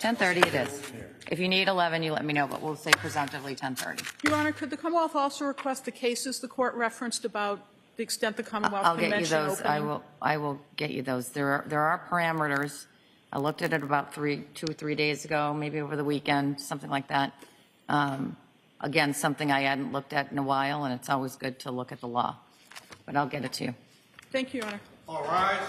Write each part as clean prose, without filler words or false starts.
10:30 it is. If you need 11, you let me know, but we'll say presumptively 10:30. Your Honor, could the Commonwealth also request the cases the court referenced about the extent the Commonwealth I'll can get you mention those. opening? I will get you those. There are parameters. I looked at it about 2 or 3 days ago, maybe over the weekend, something like that. Again, something I hadn't looked at in a while, and it's always good to look at the law. But I'll get it to you. Thank you, Your Honor. All rise.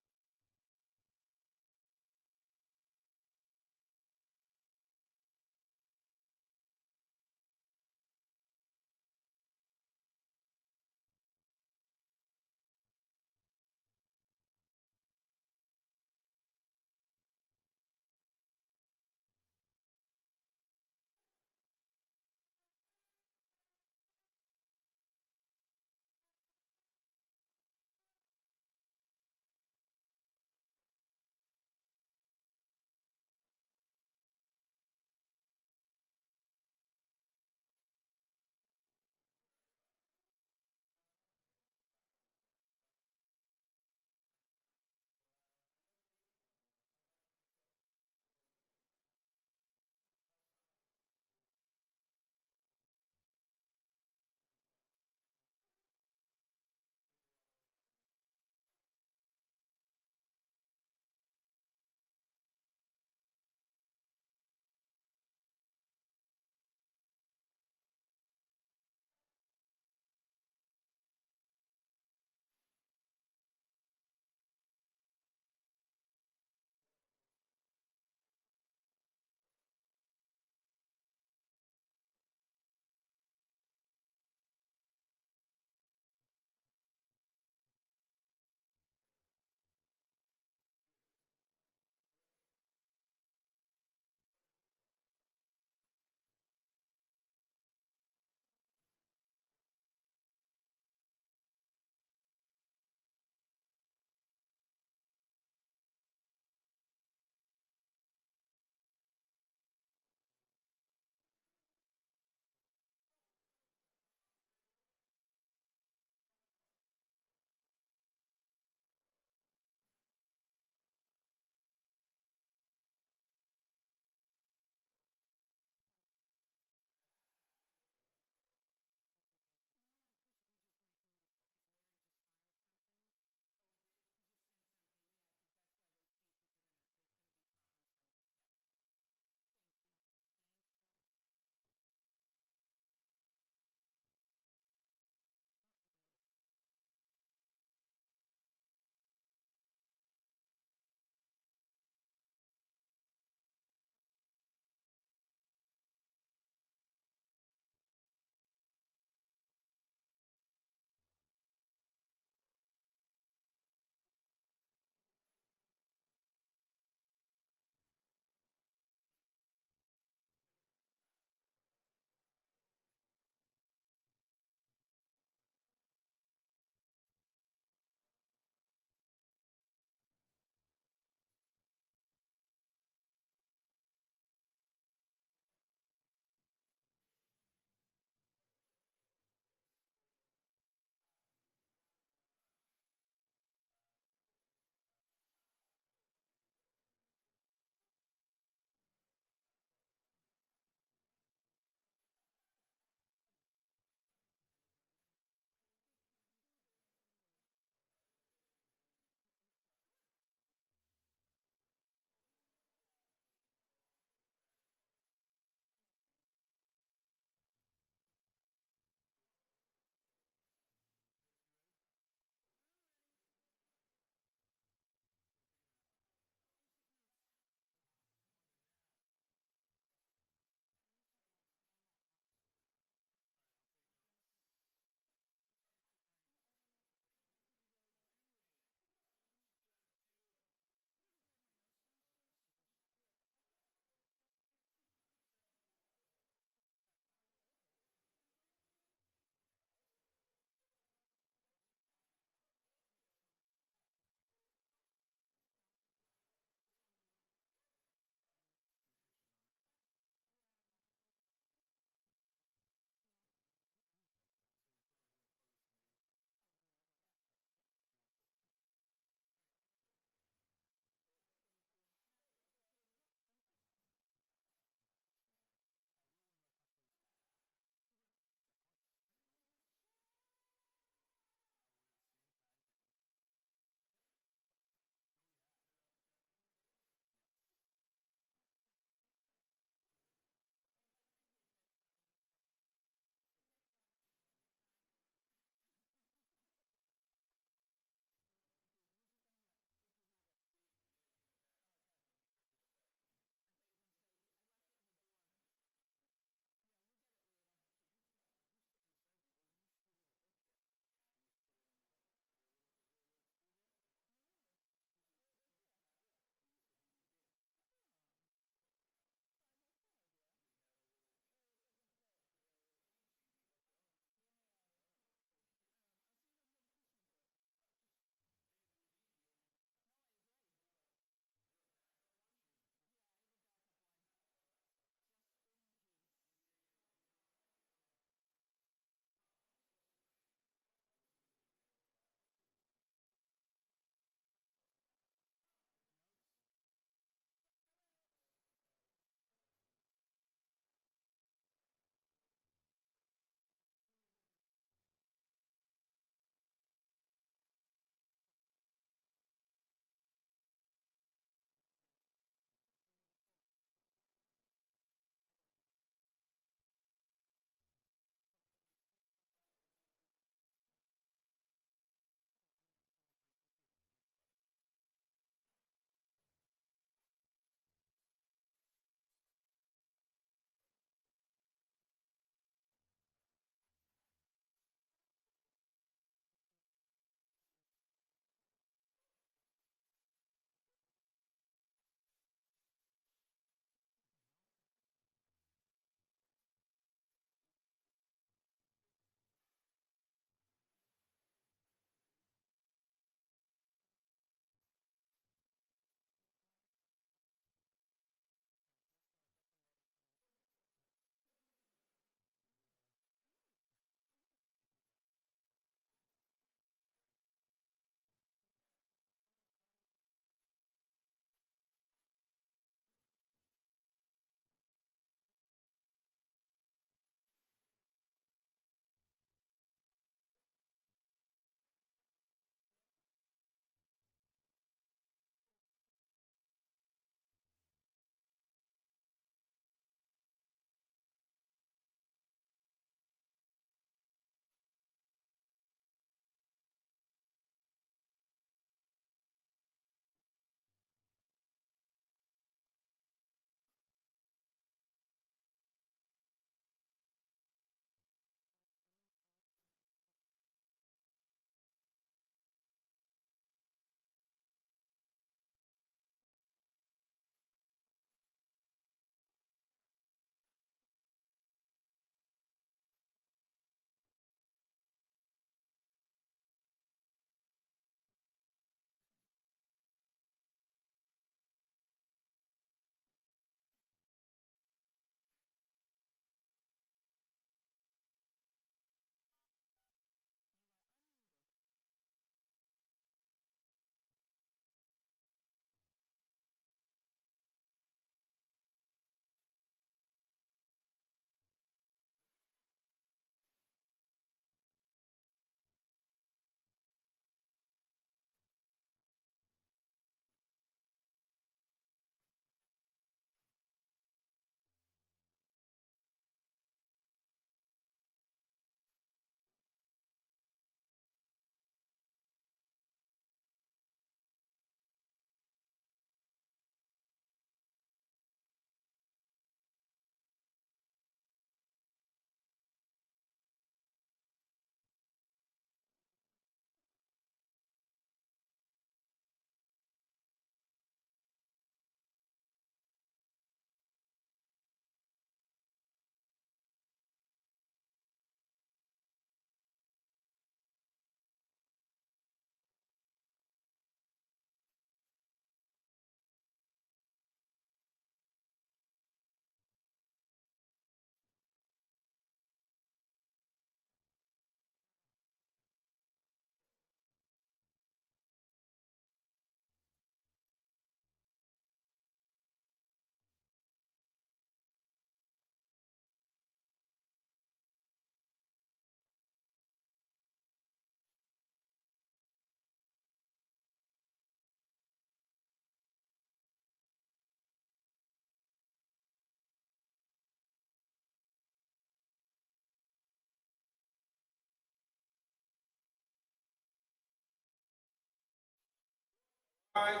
Honor,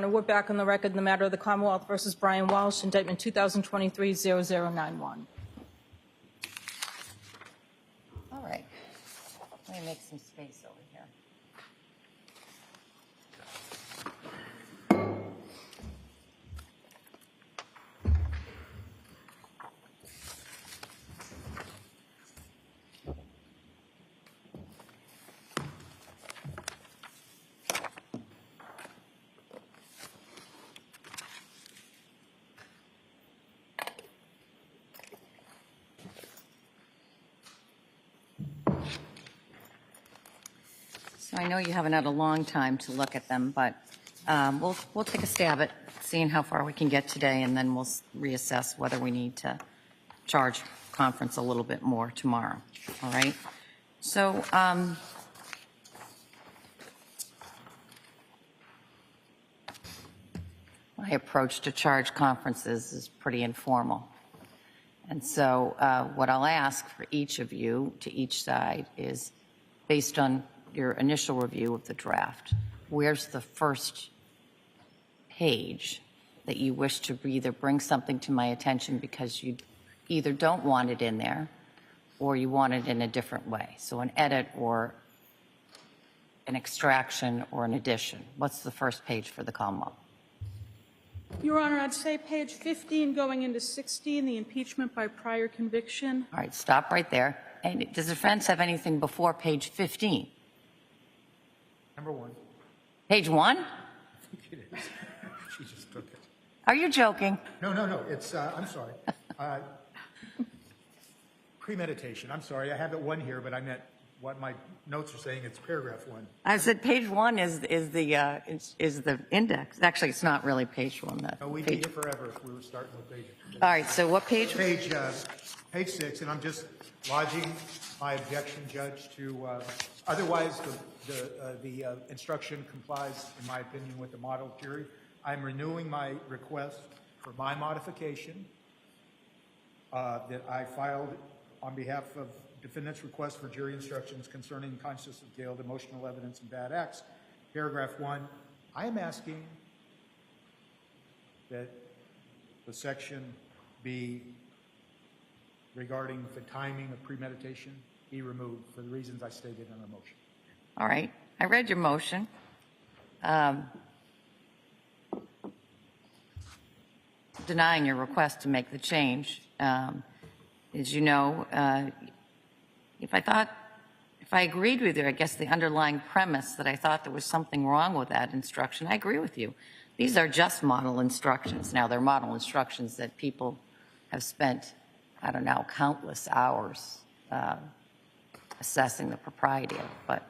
we're back on the record in the matter of the Commonwealth versus Brian Walshe, indictment 2023-0091. All right. Let me make some space over here. So I know you haven't had a long time to look at them, but we'll take a stab at seeing how far we can get today, and then we'll reassess whether we need to charge conference a little bit more tomorrow. All right? So my approach to charge conferences is pretty informal. And so what I'll ask for each of you to each side is, based on your initial review of the draft, where's the first page that you wish to either bring something to my attention because you either don't want it in there or you want it in a different way? So an edit or an extraction or an addition. What's the first page for the Commonwealth? Your Honor, I'd say page 15 going into 16, the impeachment by prior conviction. All right, stop right there. And does the defense have anything before page 15? Number 1. Page 1? I think it is. She just took it. Are you joking? No. It's, I'm sorry. Premeditation. I'm sorry. I have it 1 here, but I meant what my notes are saying. It's paragraph 1. I said page 1 is the index. Actually, it's not really page 1. No, we'd be here forever if we were starting with page. All right, so what page? Page 6, and I'm just lodging my objection, Judge, to otherwise the instruction complies, in my opinion, with the model jury. I'm renewing my request for my modification that I filed on behalf of defendant's request for jury instructions concerning consciousness of guilt, emotional evidence, and bad acts. Paragraph 1, I am asking that the section be regarding the timing of premeditation be removed for the reasons I stated in the motion. All right, I read your motion. Denying your request to make the change. As you know, if I agreed with you, I guess the underlying premise that I thought there was something wrong with that instruction, I agree with you. These are just model instructions. Now, they're model instructions that people have spent, I don't know, countless hours assessing the propriety of, but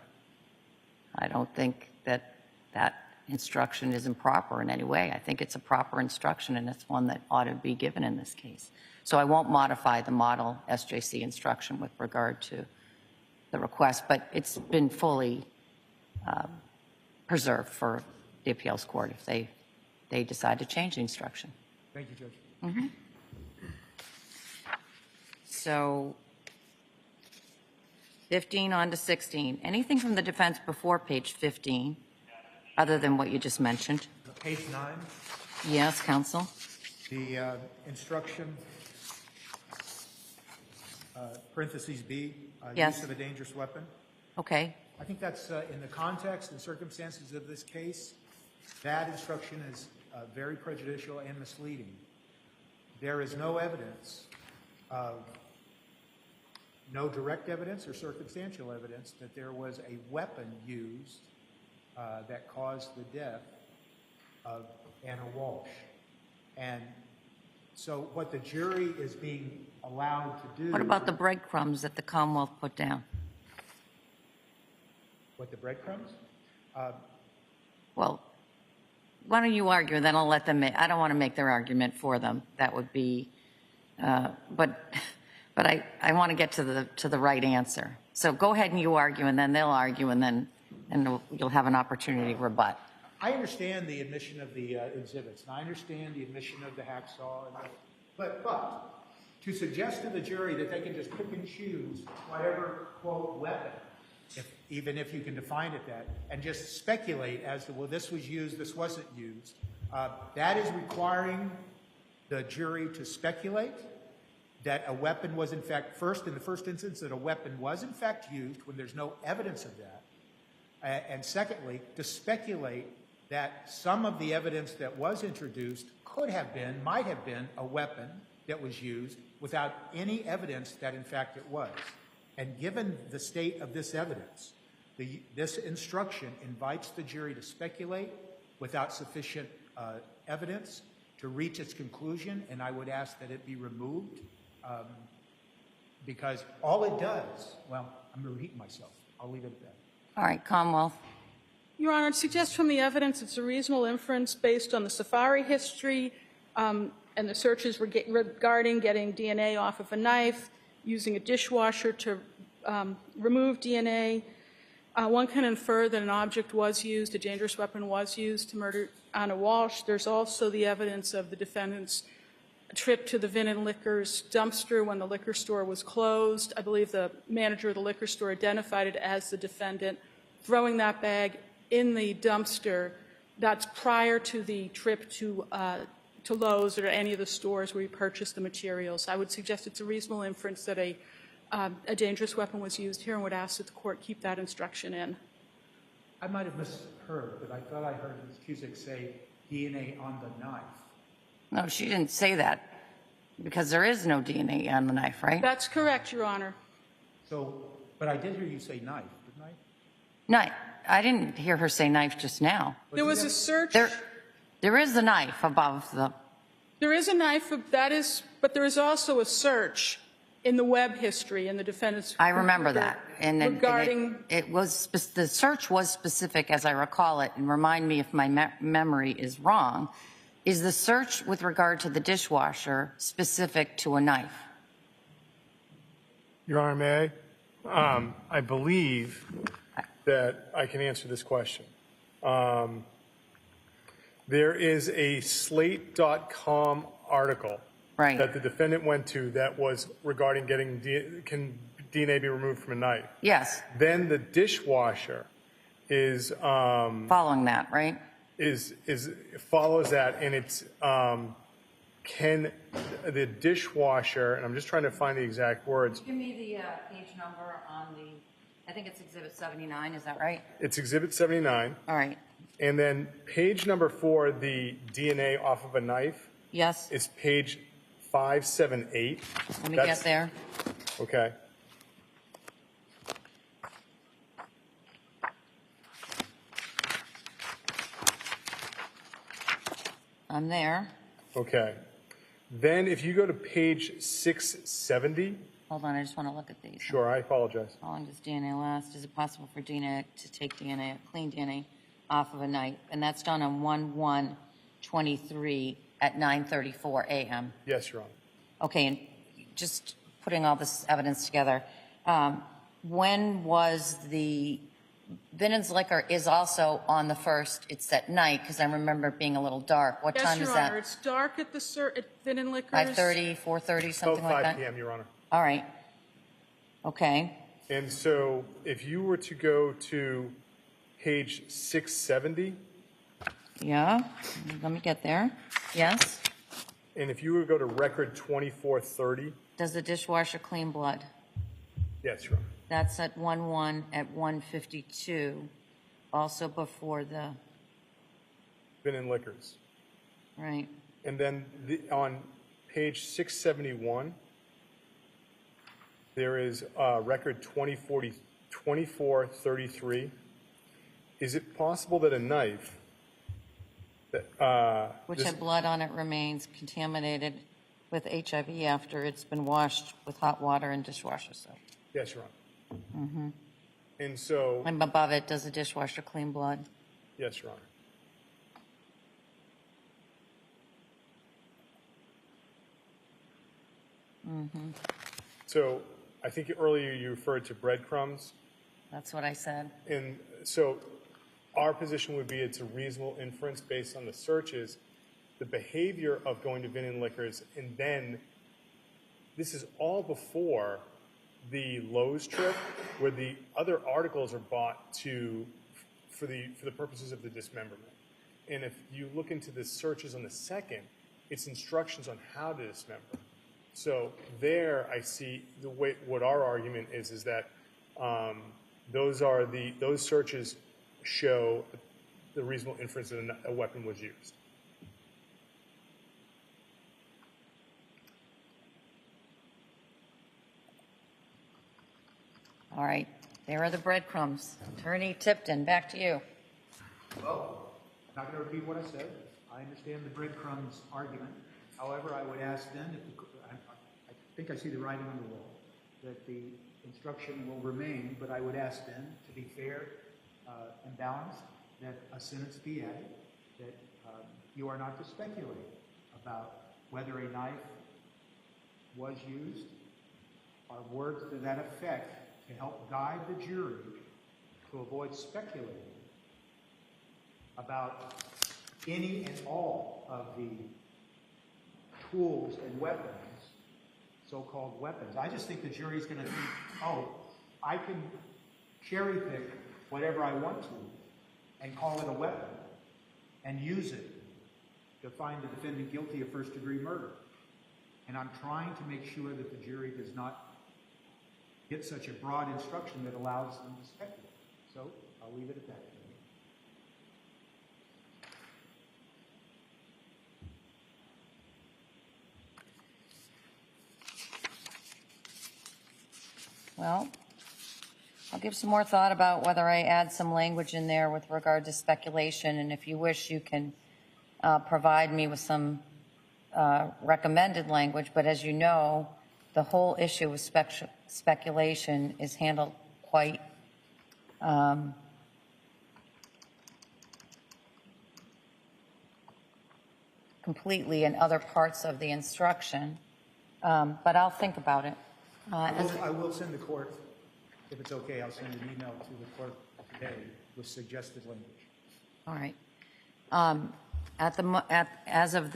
I don't think that that instruction is improper in any way. I think it's a proper instruction, and it's one that ought to be given in this case. So I won't modify the model SJC instruction with regard to the request, but it's been fully preserved for the appeals court if they decide to change the instruction. Thank you, Judge. Mm-hmm. So 15 on to 16. Anything from the defense before page 15, other than what you just mentioned? Page 9. Yes, counsel. The instruction, parentheses B, Yes. use of a dangerous weapon. Okay. I think that's in the context and circumstances of this case, that instruction is very prejudicial and misleading. There is no evidence, no direct evidence or circumstantial evidence that there was a weapon used that caused the death of Ana Walshe. And so what the jury is being allowed to do... What about the breadcrumbs that the Commonwealth put down? What, the breadcrumbs? Well, why don't you argue, and then I'll let them make... I don't want to make their argument for them. That would be... But I want to get to the right answer. So go ahead and you argue, and then they'll argue, and then you'll have an opportunity to rebut. I understand the admission of the exhibits, and I understand the admission of the hacksaw, but to suggest to the jury that they can just pick and choose whatever, quote, weapon, even if you can define it that, and just speculate as to, well, this was used, this wasn't used, that is requiring the jury to speculate that a weapon was in fact, in the first instance, that a weapon was in fact used when there's no evidence of that. And secondly, to speculate that some of the evidence that was introduced might have been a weapon that was used without any evidence that in fact it was. And given the state of this evidence, this instruction invites the jury to speculate without sufficient evidence to reach its conclusion, and I would ask that it be removed because all it does, well, I'm repeating myself. I'll leave it at that. All right, Commonwealth. Your Honor, it suggests from the evidence it's a reasonable inference based on the safari history and the searches regarding getting DNA off of a knife, using a dishwasher to remove DNA. One can infer that an object was used, a dangerous weapon was used to murder Ana Walshe. There's also the evidence of the defendant's trip to the Vin and Liquors dumpster when the liquor store was closed. I believe the manager of the liquor store identified it as the defendant throwing that bag in the dumpster. That's prior to the trip to Lowe's or any of the stores where he purchased the materials. I would suggest it's a reasonable inference that a dangerous weapon was used here and would ask that the court keep that instruction in. I might have misheard, but I thought I heard Ms. Cusick say DNA on the knife. No, she didn't say that because there is no DNA on the knife, right? That's correct, Your Honor. So, but I did hear you say knife, didn't I? No, I didn't hear her say knife just now. There was a search. There is a knife above the... There is a knife, but there is also a search in the web history in the defendant's... I remember that. And regarding... the search was specific, as I recall it, and remind me if my memory is wrong. Is the search with regard to the dishwasher specific to a knife? Your Honor, may I? I believe that I can answer this question. There is a Slate.com article that the defendant went to that was regarding getting can DNA be removed from a knife. Yes. Then the dishwasher is following that, right? Follows that, and it's can the dishwasher, and I'm just trying to find the exact words. Give me the page number on the, I think it's Exhibit 79, is that right? It's Exhibit 79. All right. And then page number 4, the DNA off of a knife. Yes. Is page 578. Let me get there. Okay. I'm there. Okay. Then if you go to page 670. Hold on, I just want to look at these. Sure, I apologize. How long does DNA last? Is it possible for DNA to take DNA, clean DNA, off of a knife? And that's done on 1/1/23 at 9:34 a.m. Yes, Your Honor. Okay, and just putting all this evidence together, when was the Vinton's Liquor is also on the first, it's at night, because I remember it being a little dark. What time is that? Yes, Your Honor, it's dark at Vin and Liquors. 5:30, 4:30, something like that? 5 p.m., Your Honor. All right. Okay. And so if you were to go to page 670. Yeah, let me get there. Yes. And if you were to go to record 2430. Does the dishwasher clean blood? Yes, Your Honor. That's at 1/1 at 1:52, also before the, Vin and Liquors. right. And then on page 671, there is record 2433. Is it possible that a knife Which had blood on it remains contaminated with HIV after it's been washed with hot water and dishwasher soap? Yes, Your Honor. Mm-hmm. And so... And above it, does the dishwasher clean blood? Yes, Your Honor. Mm-hmm. So I think earlier you referred to breadcrumbs. That's what I said. And so our position would be it's a reasonable inference based on the searches, the behavior of going to Vin and Liquors, and then this is all before the Lowe's trip, where the other articles are bought for the purposes of the dismemberment. And if you look into the searches on the second, it's instructions on how to dismember. So there, I see the way what our argument is that those searches show the reasonable inference that a weapon was used. All right, there are the breadcrumbs. Attorney Tipton, back to you. Well, I'm not going to repeat what I said. I understand the breadcrumbs argument. However, I would ask then, I think I see the writing on the wall, that the instruction will remain, but I would ask then, to be fair and balanced, that a sentence be added, that you are not to speculate about whether a knife was used, or words to that effect, to help guide the jury to avoid speculating about any and all of the tools and weapons, so-called weapons. I just think the jury's going to think, oh, I can cherry pick whatever I want to and call it a weapon and use it to find the defendant guilty of first-degree murder. And I'm trying to make sure that the jury does not get such a broad instruction that allows them to speculate. So I'll leave it at that. Well, I'll give some more thought about whether I add some language in there with regard to speculation, and if you wish, you can provide me with some recommended language. But as you know, the whole issue with speculation is handled quite completely in other parts of the instruction, but I'll think about it. I will send the court, if it's okay, I'll send an email to the court today with suggested language. All right. As of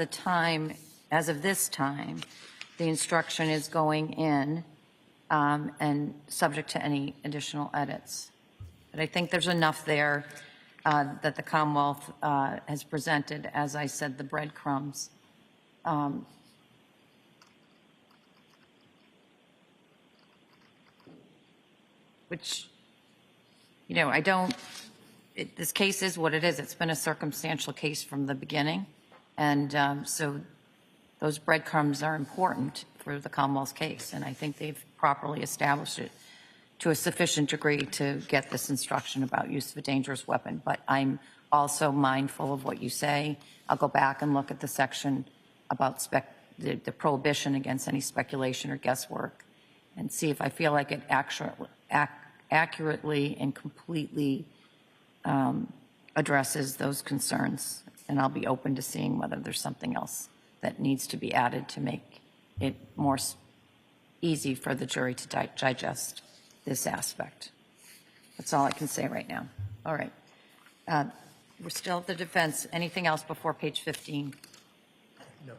this time, the instruction is going in and subject to any additional edits. But I think there's enough there that the Commonwealth has presented, as I said, the breadcrumbs. Which, you know, this case is what it is. It's been a circumstantial case from the beginning. And so those breadcrumbs are important for the Commonwealth's case. And I think they've properly established it to a sufficient degree to get this instruction about use of a dangerous weapon. But I'm also mindful of what you say. I'll go back and look at the section about the prohibition against any speculation or guesswork and see if I feel like it accurately and completely addresses those concerns. And I'll be open to seeing whether there's something else that needs to be added to make it more easy for the jury to digest this aspect. That's all I can say right now. All right. We're still at the defense. Anything else before page 15? No.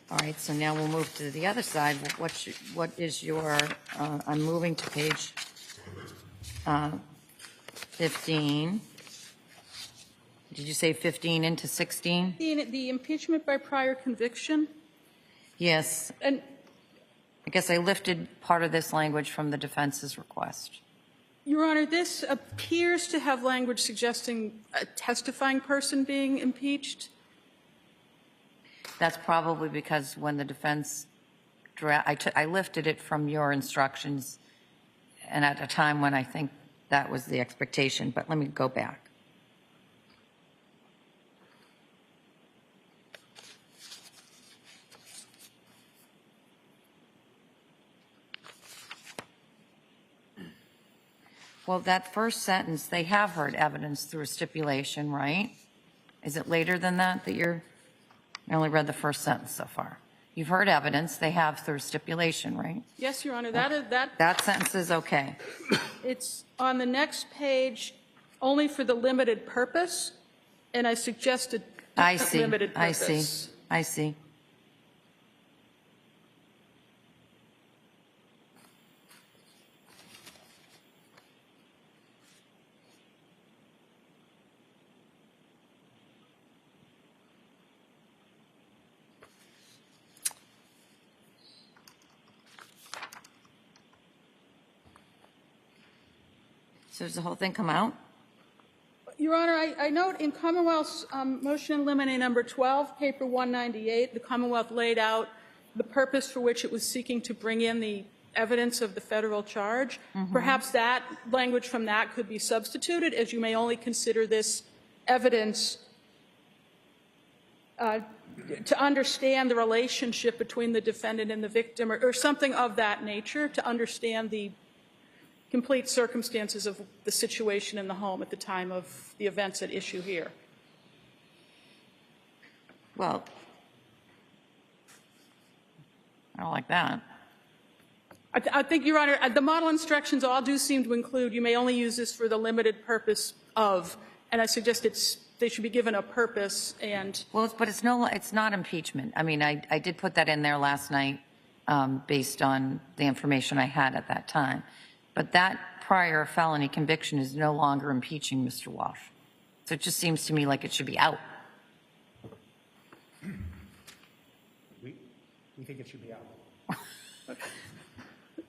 All right, so now we'll move to the other side. What is your, I'm moving to page 15. Did you say 15 into 16? The impeachment by prior conviction? Yes. And I guess I lifted part of this language from the defense's request. Your Honor, this appears to have language suggesting a testifying person being impeached. That's probably because when the defense, I lifted it from your instructions, and at a time when I think that was the expectation, but let me go back. Well, that first sentence, they have heard evidence through a stipulation, right? Is it later than that you're, I only read the first sentence so far. You've heard evidence, they have through stipulation, right? Yes, Your Honor, That sentence is okay. It's on the next page only for the limited purpose, and I suggested I see, limited I purpose. see, I see. So does the whole thing come out? Your Honor, I note in Commonwealth's motion in limine number 12, paper 198, the Commonwealth laid out the purpose for which it was seeking to bring in the evidence of the federal charge. Perhaps that language from that could be substituted, as you may only consider this evidence to understand the relationship between the defendant and the victim, or something of that nature, to understand the complete circumstances of the situation in the home at the time of the events at issue here. Well, I don't like that. I think, Your Honor, the model instructions all do seem to include you may only use this for the limited purpose of, and I suggest they should be given a purpose and. Well, but it's not impeachment. I mean, I did put that in there last night based on the information I had at that time. But that prior felony conviction is no longer impeaching Mr. Walshe. So it just seems to me like it should be out. We think it should be out.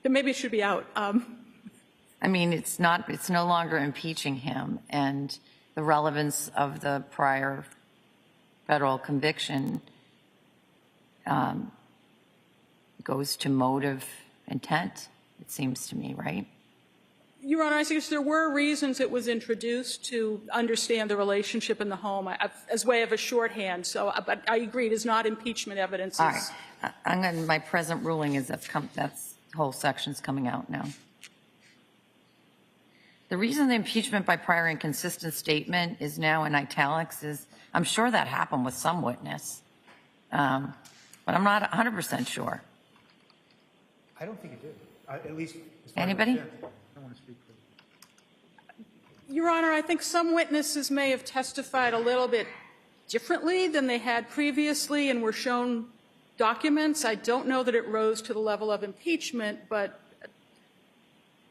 Then maybe it should be out. I mean, it's no longer impeaching him, and the relevance of the prior federal conviction goes to motive intent, it seems to me, right? Your Honor, I suggest there were reasons it was introduced to understand the relationship in the home as way of a shorthand. So, but I agree, it is not impeachment evidence. All right. My present ruling is that whole section's coming out now. The reason the impeachment by prior inconsistent statement is now in italics is I'm sure that happened with some witness, but I'm not 100% sure. I don't think it did, at least as far as I Anybody? understand. I don't want to speak for Your Honor, I think some witnesses may have testified a little bit differently than they had previously and were shown documents. I don't know that it rose to the level of impeachment, but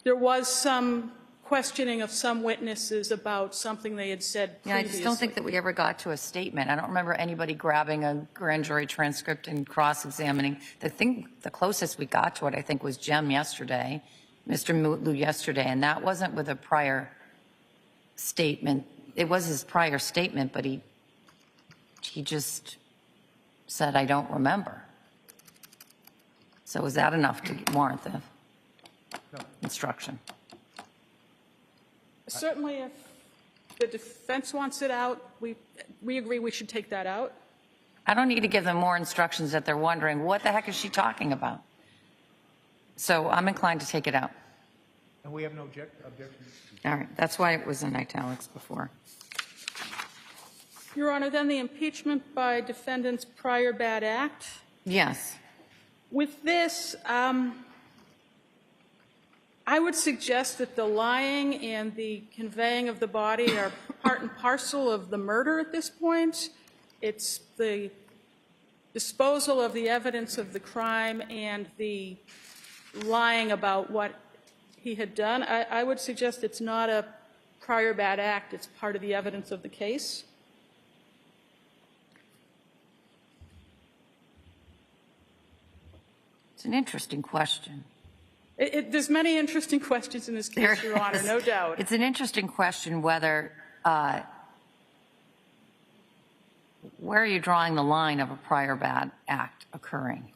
there was some questioning of some witnesses about something they had said Yeah, I previously. just don't think that we ever got to a statement. I don't remember anybody grabbing a grand jury transcript and cross-examining. The closest we got to it, I think, was Jem yesterday, Mr. Mutlu yesterday, and that wasn't with a prior statement. It was his prior statement, but he just said, I don't remember. So is that enough to warrant the instruction? Certainly, if the defense wants it out, we agree we should take that out. I don't need to give them more instructions that they're wondering, what the heck is she talking about? So I'm inclined to take it out. And we have no objections. All right, that's why it was in italics before. Your Honor, then the impeachment by defendant's prior bad act. Yes. With this, I would suggest that the lying and the conveying of the body are part and parcel of the murder at this point. It's the disposal of the evidence of the crime and the lying about what he had done. I would suggest it's not a prior bad act. It's part of the evidence of the case. It's an interesting question. There's many interesting questions in this case, Your Honor, no doubt. It's an interesting question whether, where are you drawing the line of a prior bad act occurring?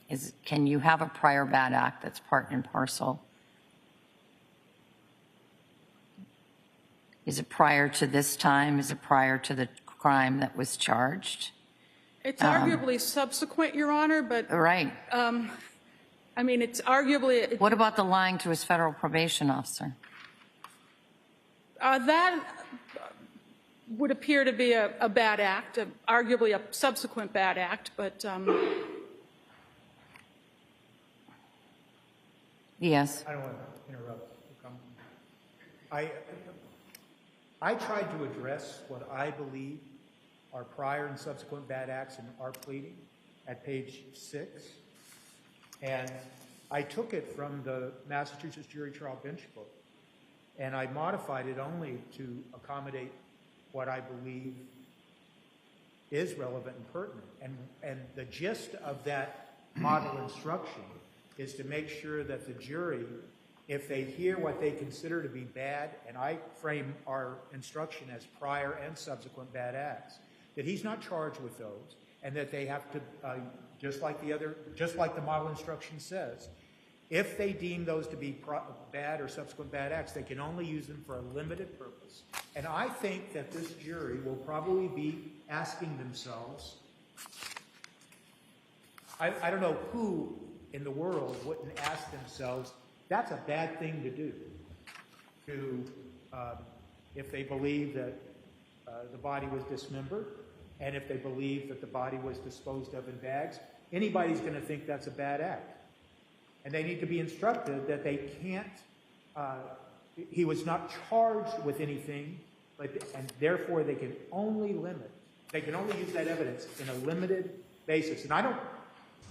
Can you have a prior bad act that's part and parcel? Is it prior to this time? Is it prior to the crime that was charged? It's arguably subsequent, Your Honor, but Right. I mean, it's arguably. What about the lying to his federal probation officer? That would appear to be a bad act, arguably a subsequent bad act, but Yes. I don't want to interrupt. I tried to address what I believe are prior and subsequent bad acts in our pleading at page 6. And I took it from the Massachusetts Jury Trial Bench Book, and I modified it only to accommodate what I believe is relevant and pertinent. And the gist of that model instruction is to make sure that the jury, if they hear what they consider to be bad, and I frame our instruction as prior and subsequent bad acts, that he's not charged with those, and that they have to, just like the model instruction says, if they deem those to be bad or subsequent bad acts, they can only use them for a limited purpose. And I think that this jury will probably be asking themselves, I don't know who in the world wouldn't ask themselves, that's a bad thing to do, if they believe that the body was dismembered, and if they believe that the body was disposed of in bags. Anybody's going to think that's a bad act. And they need to be instructed that they can't, he was not charged with anything, and therefore they can only use that evidence in a limited basis. And I don't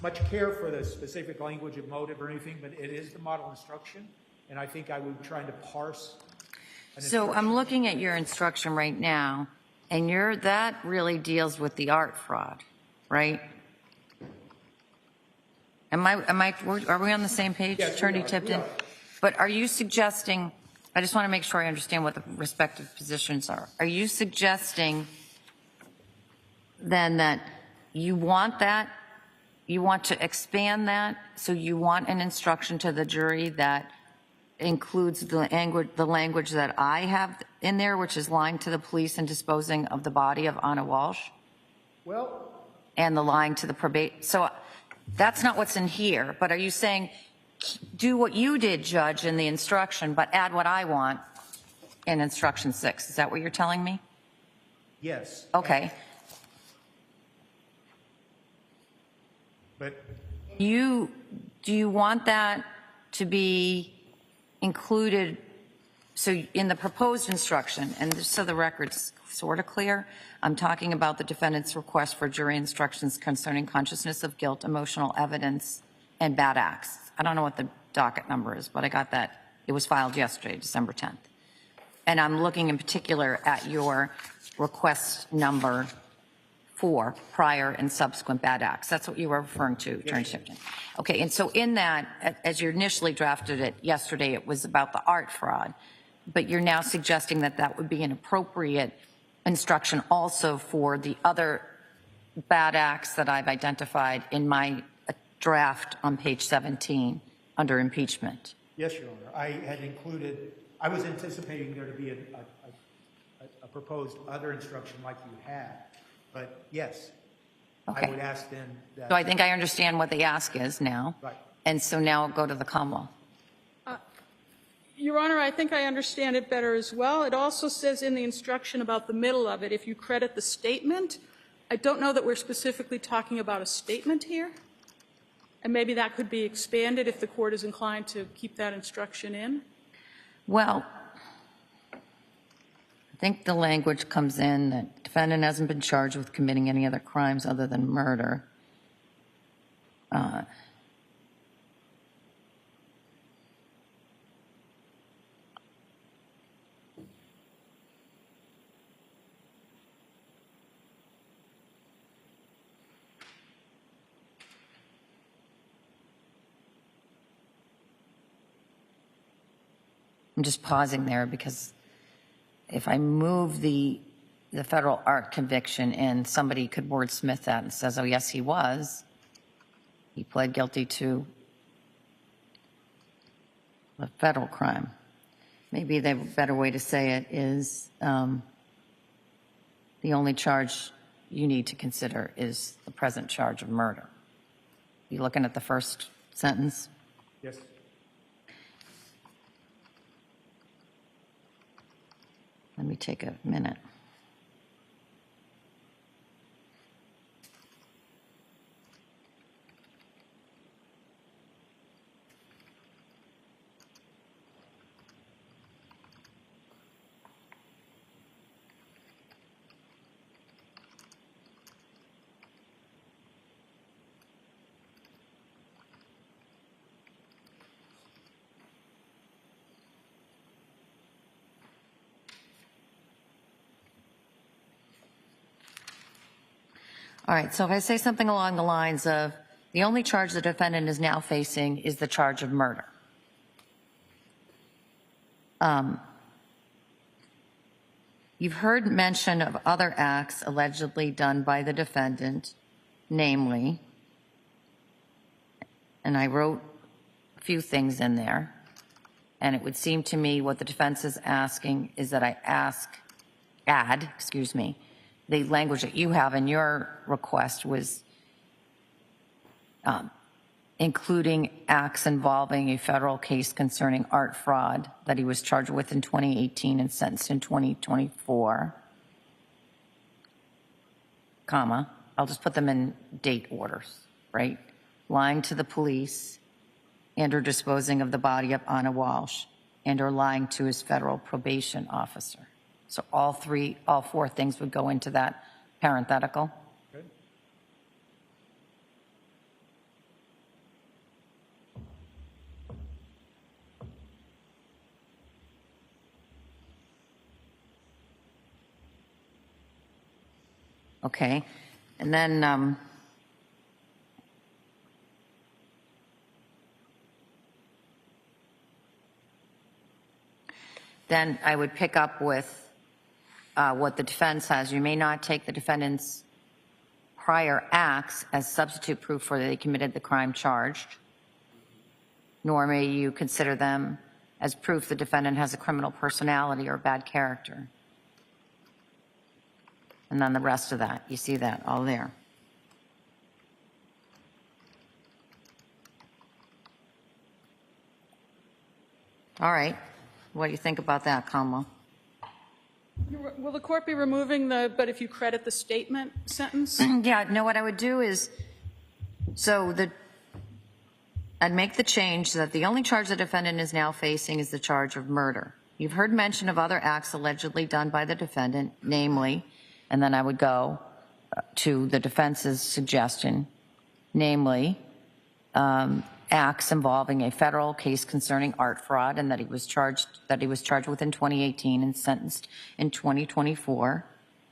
much care for the specific language of motive or anything, but it is the model instruction, and I think I would try to parse an So instruction. I'm looking at your instruction right now, and that really deals with the art fraud, right? Are we on the same page, Yes, we Attorney are. Tipton? We are. But are you suggesting, I just want to make sure I understand what the respective positions are. Are you suggesting then that you want to expand that, so you want an instruction to the jury that includes the language that I have in there, which is lying to the police and disposing of the body of Ana Walshe? Well, And the lying to the probate. So that's not what's in here, but are you saying do what you did, Judge, in the instruction, but add what I want in instruction 6? Is that what you're telling me? yes. Okay. But Do you want that to be included, so in the proposed instruction, and just so the record's sort of clear, I'm talking about the defendant's request for jury instructions concerning consciousness of guilt, emotional evidence, and bad acts. I don't know what the docket number is, but I got that. It was filed yesterday, December 10th. And I'm looking in particular at your request number 4, prior and subsequent bad acts. That's what you were referring to, Attorney Tipton. Okay, and so in that, as you initially drafted it yesterday, it was about the art fraud, but you're now suggesting that that would be an appropriate instruction also for the other bad acts that I've identified in my draft on page 17 under impeachment. yes, Your Honor, I was anticipating there to be a proposed other instruction like you had, but yes, Okay. I would ask then that. So I think I understand what the ask is now. Right. And so now I'll go to the Commonwealth. Your Honor, I think I understand it better as well. It also says in the instruction about the middle of it, if you credit the statement, I don't know that we're specifically talking about a statement here. And maybe that could be expanded if the court is inclined to keep that instruction in. Well, I think the language comes in that defendant hasn't been charged with committing any other crimes other than murder. I'm just pausing there because if I move the federal art conviction in, somebody could wordsmith that and says, oh, yes, he was. He pled guilty to a federal crime. Maybe the better way to say it is the only charge you need to consider is the present charge of murder. You looking at the first sentence? Yes. Let me take a minute. All right, so if I say something along the lines of, the only charge the defendant is now facing is the charge of murder. You've heard mention of other acts allegedly done by the defendant, namely, and I wrote a few things in there, and it would seem to me what the defense is asking is that I add, the language that you have in your request was including acts involving a federal case concerning art fraud that he was charged with in 2018 and sentenced in 2024, comma, I'll just put them in date orders, right? Lying to the police and or disposing of the body of Ana Walshe and or lying to his federal probation officer. So all four things would go into that parenthetical. Good. Okay, and then I would pick up with what the defense has. You may not take the defendant's prior acts as substitute proof for that they committed the crime charged, nor may you consider them as proof the defendant has a criminal personality or bad character. And then the rest of that, you see that all there. All right, what do you think about that, Kamala? Will the court be removing the, but if you credit the statement sentence? Yeah, no, what I would do is, I'd make the change that the only charge the defendant is now facing is the charge of murder. You've heard mention of other acts allegedly done by the defendant, namely, and then I would go to the defense's suggestion, namely, acts involving a federal case concerning art fraud and that he was charged with in 2018 and sentenced in 2024,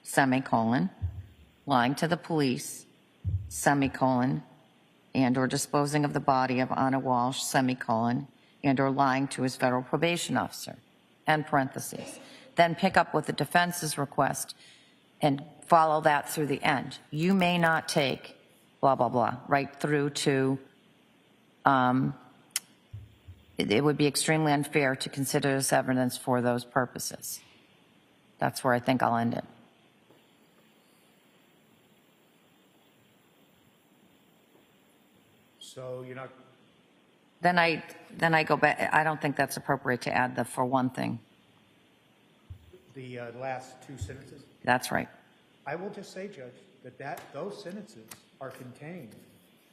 semicolon, lying to the police, semicolon, and or disposing of the body of Ana Walshe, semicolon, and or lying to his federal probation officer, end parentheses. Then pick up with the defense's request and follow that through the end. You may not take blah, blah, blah, right through to it would be extremely unfair to consider this evidence for those purposes. That's where I think I'll end it. So you're not, Then I go back. I don't think that's appropriate to add the for one thing. the last two sentences? That's right. I will just say, Judge, that those sentences are contained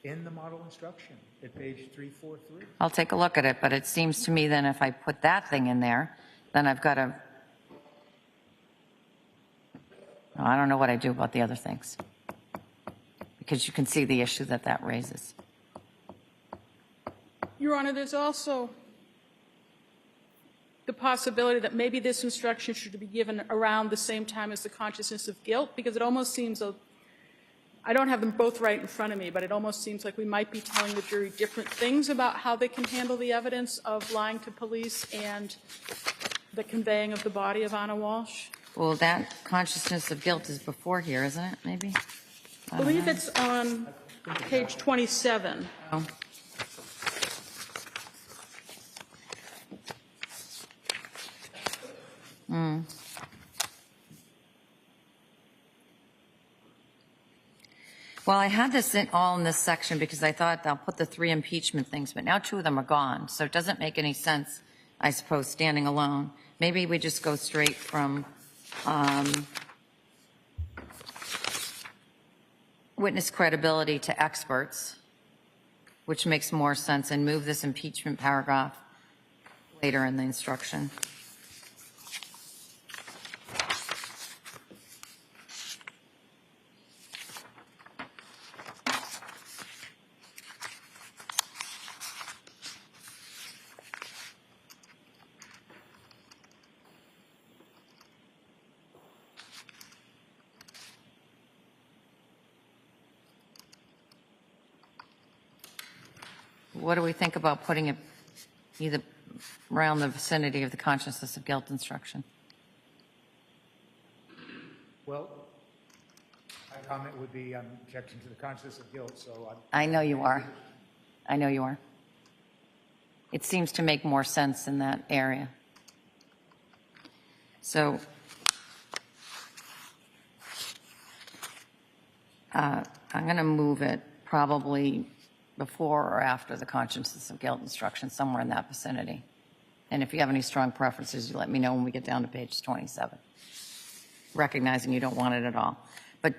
in the model instruction at page 343. I'll take a look at it, but it seems to me then if I put that thing in there, then I've got to, I don't know what I do about the other things, because you can see the issue that raises. Your Honor, there's also the possibility that maybe this instruction should be given around the same time as the consciousness of guilt, because it almost seems, I don't have them both right in front of me, but it almost seems like we might be telling the jury different things about how they can handle the evidence of lying to police and the conveying of the body of Ana Walshe. Well, that consciousness of guilt is before here, isn't it, maybe? I believe it's on page 27. Oh. Well, I had this all in this section because I thought I'll put the 3 impeachment things, but now 2 of them are gone, so it doesn't make any sense, I suppose, standing alone. Maybe we just go straight from witness credibility to experts, which makes more sense, and move this impeachment paragraph later in the instruction. what do we think about putting it either around the vicinity of the consciousness of guilt instruction? Well, my comment would be I'm objecting to the consciousness of guilt, so I know you are. I know you are. It seems to make more sense in that area. So I'm going to move it probably before or after the consciousness of guilt instruction, somewhere in that vicinity. And if you have any strong preferences, you let me know when we get down to page 27, recognizing you don't want it at all. But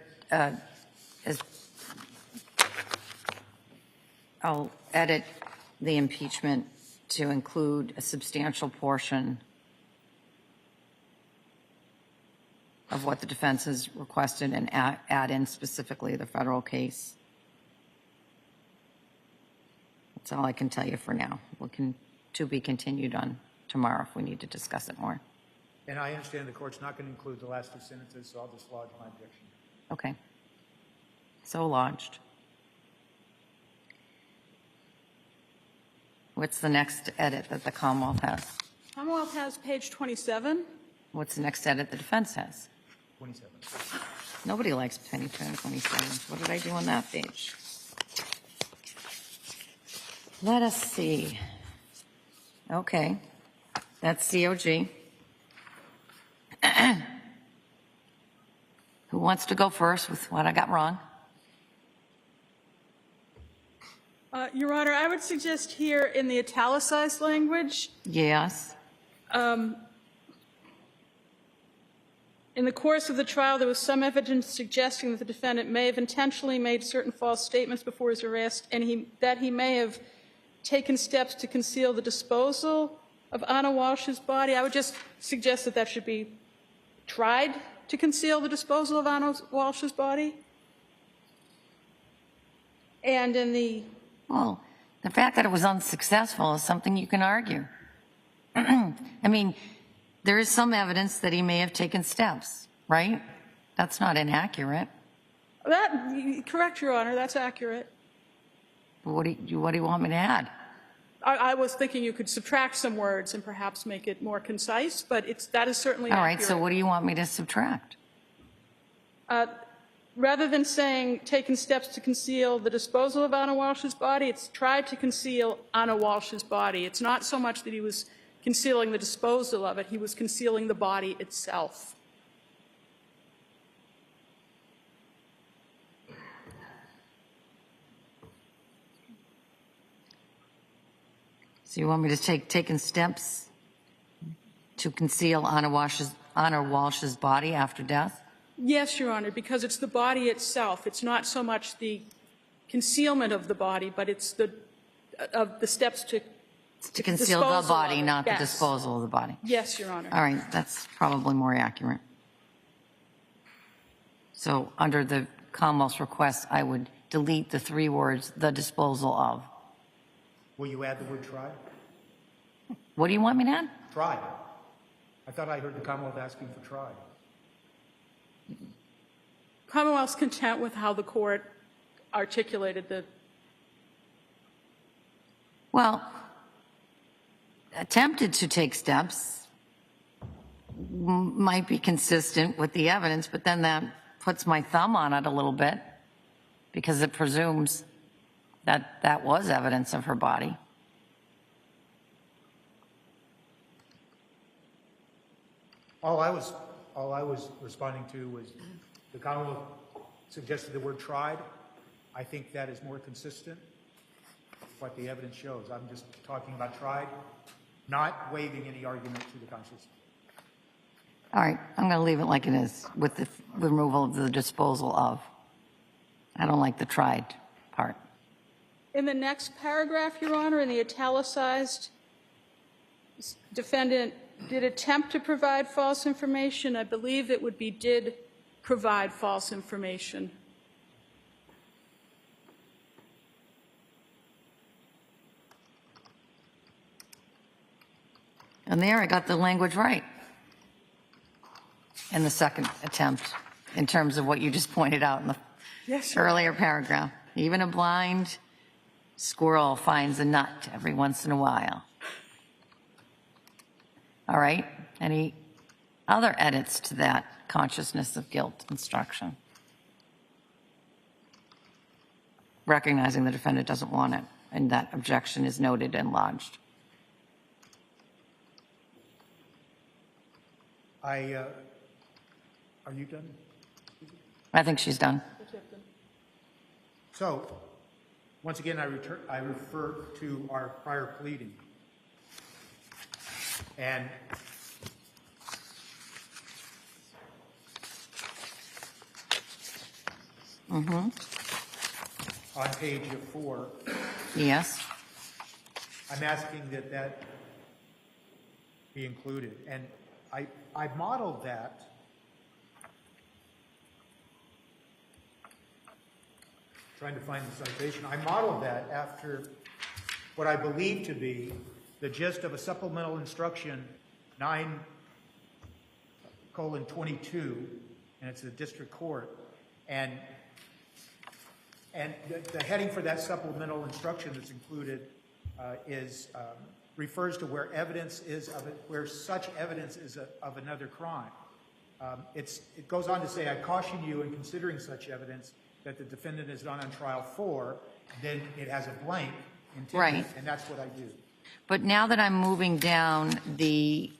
I'll edit the impeachment to include a substantial portion of what the defense has requested and add in specifically the federal case. That's all I can tell you for now. To be continued on tomorrow if we need to discuss it more. and I understand the court's not going to include the last 2 sentences, so I'll just lodge my objection. Okay. So lodged. What's the next edit that the Commonwealth has? Commonwealth has page 27. What's the next edit the defense has? 27. Nobody likes penny 27. What did I do on that page? Let us see. Okay. That's COG. Who wants to go first with what I got wrong? Your Honor, I would suggest here in the italicized language, Yes. in the course of the trial, there was some evidence suggesting that the defendant may have intentionally made certain false statements before his arrest, and that he may have taken steps to conceal the disposal of Ana Walshe's body. I would just suggest that that should be tried to conceal the disposal of Ana Walshe's body. And in the Well, the fact that it was unsuccessful is something you can argue. I mean, there is some evidence that he may have taken steps, right? That's not inaccurate. correct, Your Honor, that's accurate. But what do you want me to add? I was thinking you could subtract some words and perhaps make it more concise, but that is certainly All accurate. right, so what do you want me to subtract? Rather than saying taken steps to conceal the disposal of Ana Walshe's body, it's tried to conceal Ana Walshe's body. It's not so much that he was concealing the disposal of it, he was concealing the body itself. So you want me to taken steps to conceal Ana Walshe's body after death? Yes, Your Honor, because it's the body itself. It's not so much the concealment of the body, but it's the steps to conceal the disposal of body, it, not the yes. disposal of the body. Yes, Your Honor. All right, that's probably more accurate. So under the Commonwealth's request, I would delete the 3 words, the disposal of. Will you add the word tried? What do you want me to add? Tried. I thought I heard the Commonwealth asking for tried. Commonwealth's content with how the court articulated the Well, attempted to take steps might be consistent with the evidence, but then that puts my thumb on it a little bit because it presumes that that was evidence of her body. All I was responding to was the Commonwealth suggested the word tried. I think that is more consistent with what the evidence shows. I'm just talking about tried, not waiving any argument to the conscience. All right, I'm going to leave it like it is with the removal of the disposal of. I don't like the tried part. In the next paragraph, Your Honor, in the italicized, defendant did attempt to provide false information. I believe it would be did provide false information. And there I got the language right in the second attempt in terms of what you just pointed out in the Yes, Your Honor. earlier paragraph. Even a blind squirrel finds a nut every once in a while. All right, any other edits to that consciousness of guilt instruction? Recognizing the defendant doesn't want it, and that objection is noted and lodged. Are you done? I think she's done. So, once again, I refer to our prior pleading. And on page 4, Yes. I'm asking that that be included. And I modeled that trying to find the citation. I modeled that after what I believe to be the gist of a supplemental instruction 9:22, and it's the district court. And the heading for that supplemental instruction that's included refers to where evidence is of it, where such evidence is of another crime. It goes on to say, I caution you in considering such evidence that the defendant is not on trial for, then it has a blank intended, Right. and that's what I do. But now that I'm moving down the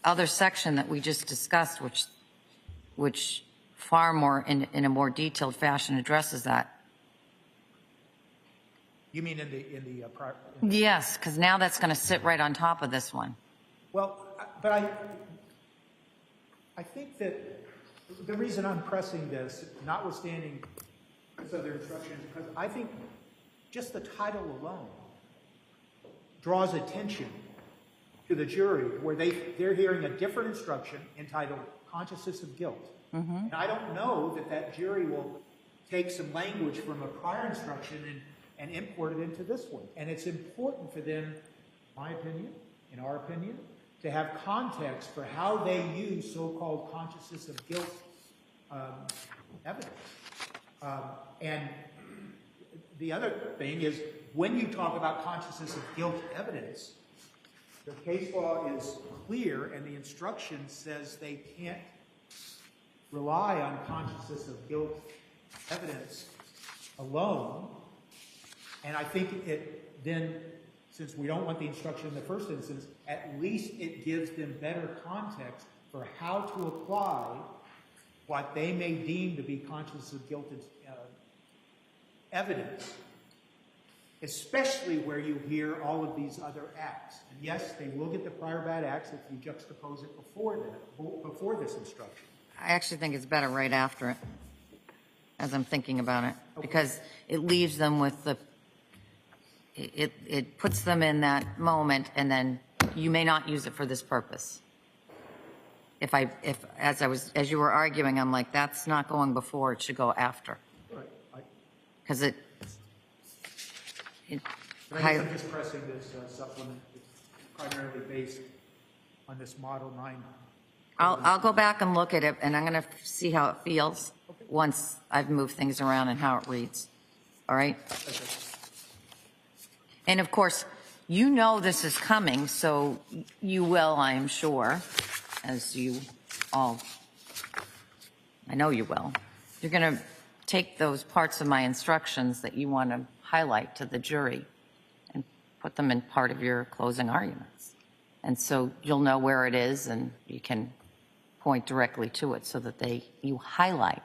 other section that we just discussed, which far more in a more detailed fashion addresses that. You mean in the prior? Yes, because now that's going to sit right on top of this one. Well, but I think that the reason I'm pressing this, notwithstanding this other instruction, is because I think just the title alone draws attention to the jury where they're hearing a different instruction entitled consciousness of guilt. And I don't know that jury will take some language from a prior instruction and import it into this one. And it's important for them, in my opinion, in our opinion, to have context for how they use so-called consciousness of guilt evidence. And the other thing is, when you talk about consciousness of guilt evidence, the case law is clear and the instruction says they can't rely on consciousness of guilt evidence alone. And I think it then, since we don't want the instruction in the first instance, at least it gives them better context for how to apply what they may deem to be consciousness of guilt evidence, especially where you hear all of these other acts. And yes, they will get the prior bad acts if you juxtapose it before this instruction. I actually think it's better right after it, as I'm thinking about it, because it leaves them with it puts them in that moment, and then you may not use it for this purpose. As you were arguing, I'm like, that's not going before, it should go after. Right. Because I guess I'm just pressing this supplement. It's primarily based on this Model 9. I'll go back and look at it, and I'm going to see how it feels once I've moved things around and how it reads. All right? Okay. And of course, you know this is coming, so you will, I am sure, as you all, I know you will. You're going to take those parts of my instructions that you want to highlight to the jury and put them in part of your closing arguments. And so you'll know where it is, and you can point directly to it so that you highlight.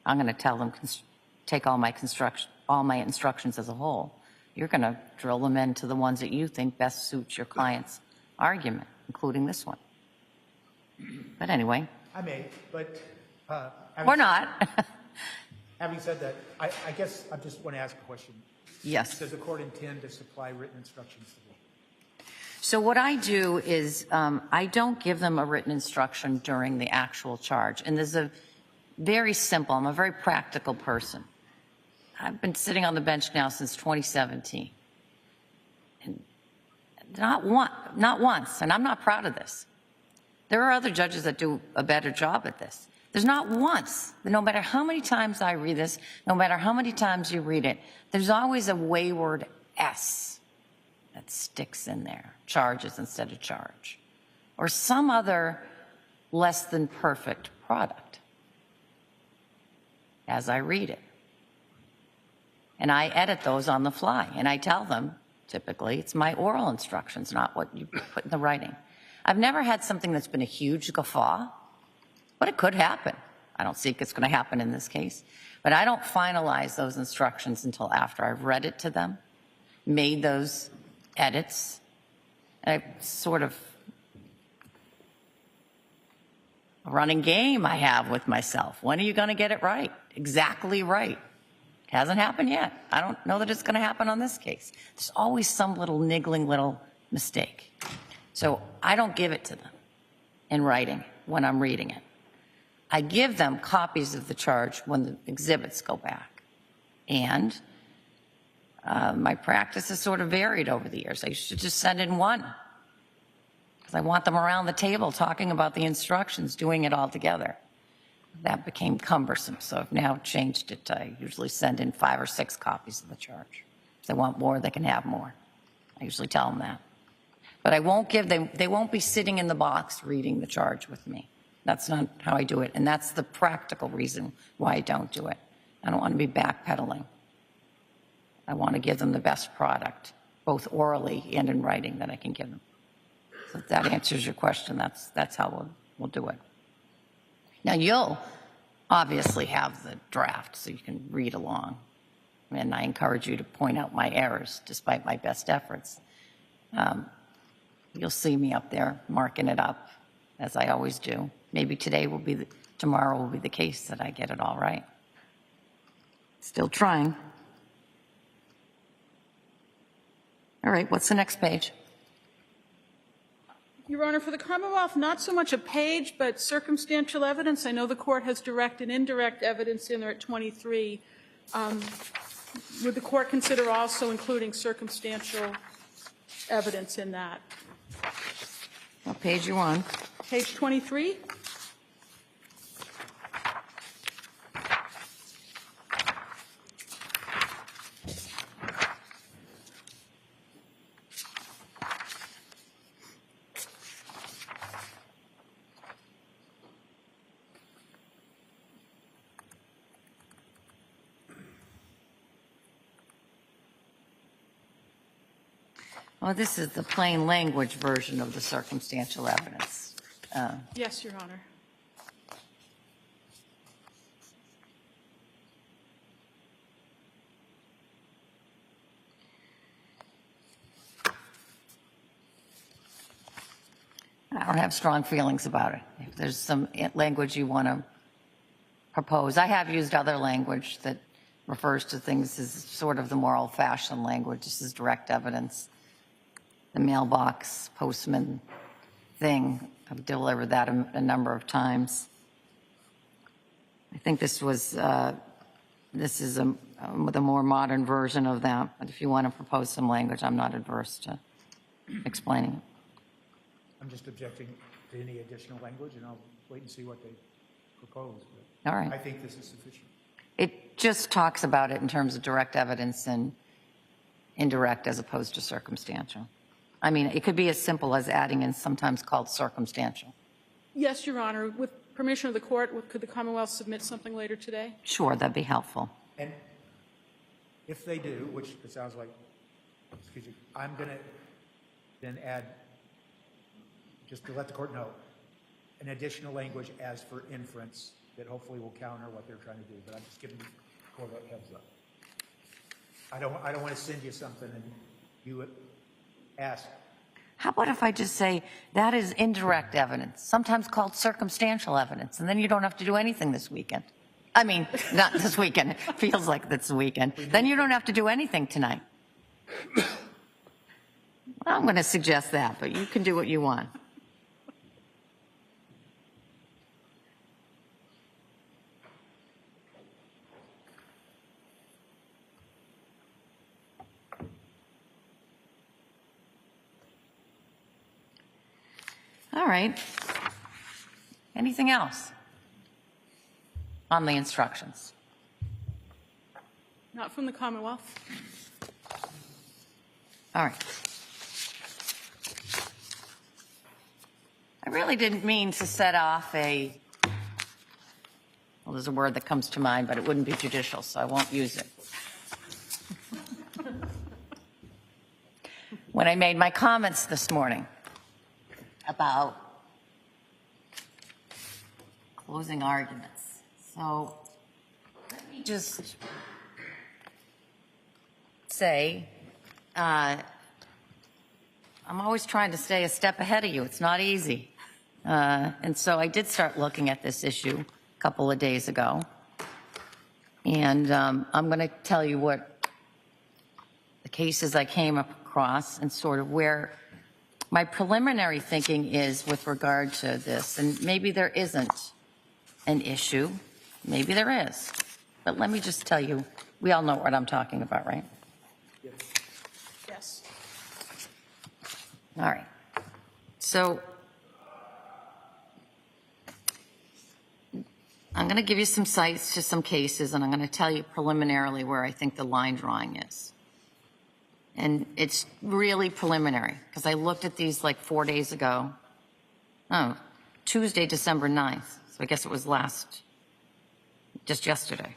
I'm going to tell them, take all my instructions as a whole. You're going to drill them into the ones that you think best suit your client's argument, including this one. But anyway. I may, but... Or not. Having said that, I guess I just want to ask a question. Yes. Does the court intend to supply written instructions to them? So what I do is I don't give them a written instruction during the actual charge. And there's a very simple, I'm a very practical person. I've been sitting on the bench now since 2017. And not once, and I'm not proud of this. There are other judges that do a better job at this. There's not once, no matter how many times I read this, no matter how many times you read it, there's always a wayward S that sticks in there, charges instead of charge, or some other less than perfect product as I read it. And I edit those on the fly, and I tell them, typically, it's my oral instructions, not what you put in the writing. I've never had something that's been a huge guffaw, but it could happen. I don't think it's going to happen in this case. But I don't finalize those instructions until after I've read it to them, made those edits. And I sort of a running game I have with myself. When are you going to get it right? Exactly right. It hasn't happened yet. I don't know that it's going to happen on this case. There's always some little niggling little mistake. So I don't give it to them in writing when I'm reading it. I give them copies of the charge when the exhibits go back. And my practice has sort of varied over the years. I should just send in one because I want them around the table talking about the instructions, doing it all together. That became cumbersome, so I've now changed it. I usually send in 5 or 6 copies of the charge. If they want more, they can have more. I usually tell them that. But I won't give them, they won't be sitting in the box reading the charge with me. That's not how I do it, and that's the practical reason why I don't do it. I don't want to be backpedaling. I want to give them the best product, both orally and in writing, that I can give them. So if that answers your question, that's how we'll do it. Now, you'll obviously have the draft, so you can read along. And I encourage you to point out my errors, despite my best efforts. You'll see me up there marking it up, as I always do. Maybe tomorrow will be the case that I get it all right. Still trying. All right, what's the next page? Your Honor, for the Commonwealth, not so much a page, but circumstantial evidence. I know the court has direct and indirect evidence in there at 23. Would the court consider also including circumstantial evidence in that? What page you on? Page 23? Well, this is the plain language version of the circumstantial evidence. Yes, Your Honor. I don't have strong feelings about it. If there's some language you want to propose, I have used other language that refers to things as sort of the more old-fashioned language. This is direct evidence. The mailbox postman thing, I've delivered that a number of times. I think this is the more modern version of that, but if you want to propose some language, I'm not adverse to explaining it. I'm just objecting to any additional language, and I'll wait and see what they propose. But All right. I think this is sufficient. It just talks about it in terms of direct evidence and indirect as opposed to circumstantial. I mean, it could be as simple as adding in sometimes called circumstantial. Yes, Your Honor. With permission of the court, could the Commonwealth submit something later today? Sure, that'd be helpful. And if they do, which it sounds like, excuse me, I'm going to then add, just to let the court know, an additional language as for inference that hopefully will counter what they're trying to do. But I'm just giving the court a heads up. I don't want to send you something and you ask. How about if I just say that is indirect evidence, sometimes called circumstantial evidence, and then you don't have to do anything this weekend. I mean, not this weekend. It feels like it's the weekend. Then you don't have to do anything tonight. I'm going to suggest that, but you can do what you want. All right. Anything else? on the instructions. Not from the Commonwealth. All right. I really didn't mean to set off well, there's a word that comes to mind, but it wouldn't be judicial, so I won't use it. When I made my comments this morning about closing arguments. So let me just say, I'm always trying to stay a step ahead of you. It's not easy. And so I did start looking at this issue a couple of days ago. And I'm going to tell you what the cases I came across and sort of where my preliminary thinking is with regard to this. And maybe there isn't an issue. Maybe there is. But let me just tell you, we all know what I'm talking about, right? Yes. All right. So I'm going to give you some cites to some cases, and I'm going to tell you preliminarily where I think the line drawing is. And it's really preliminary because I looked at these like 4 days ago. Oh, Tuesday, December 9th. So I guess it was just yesterday.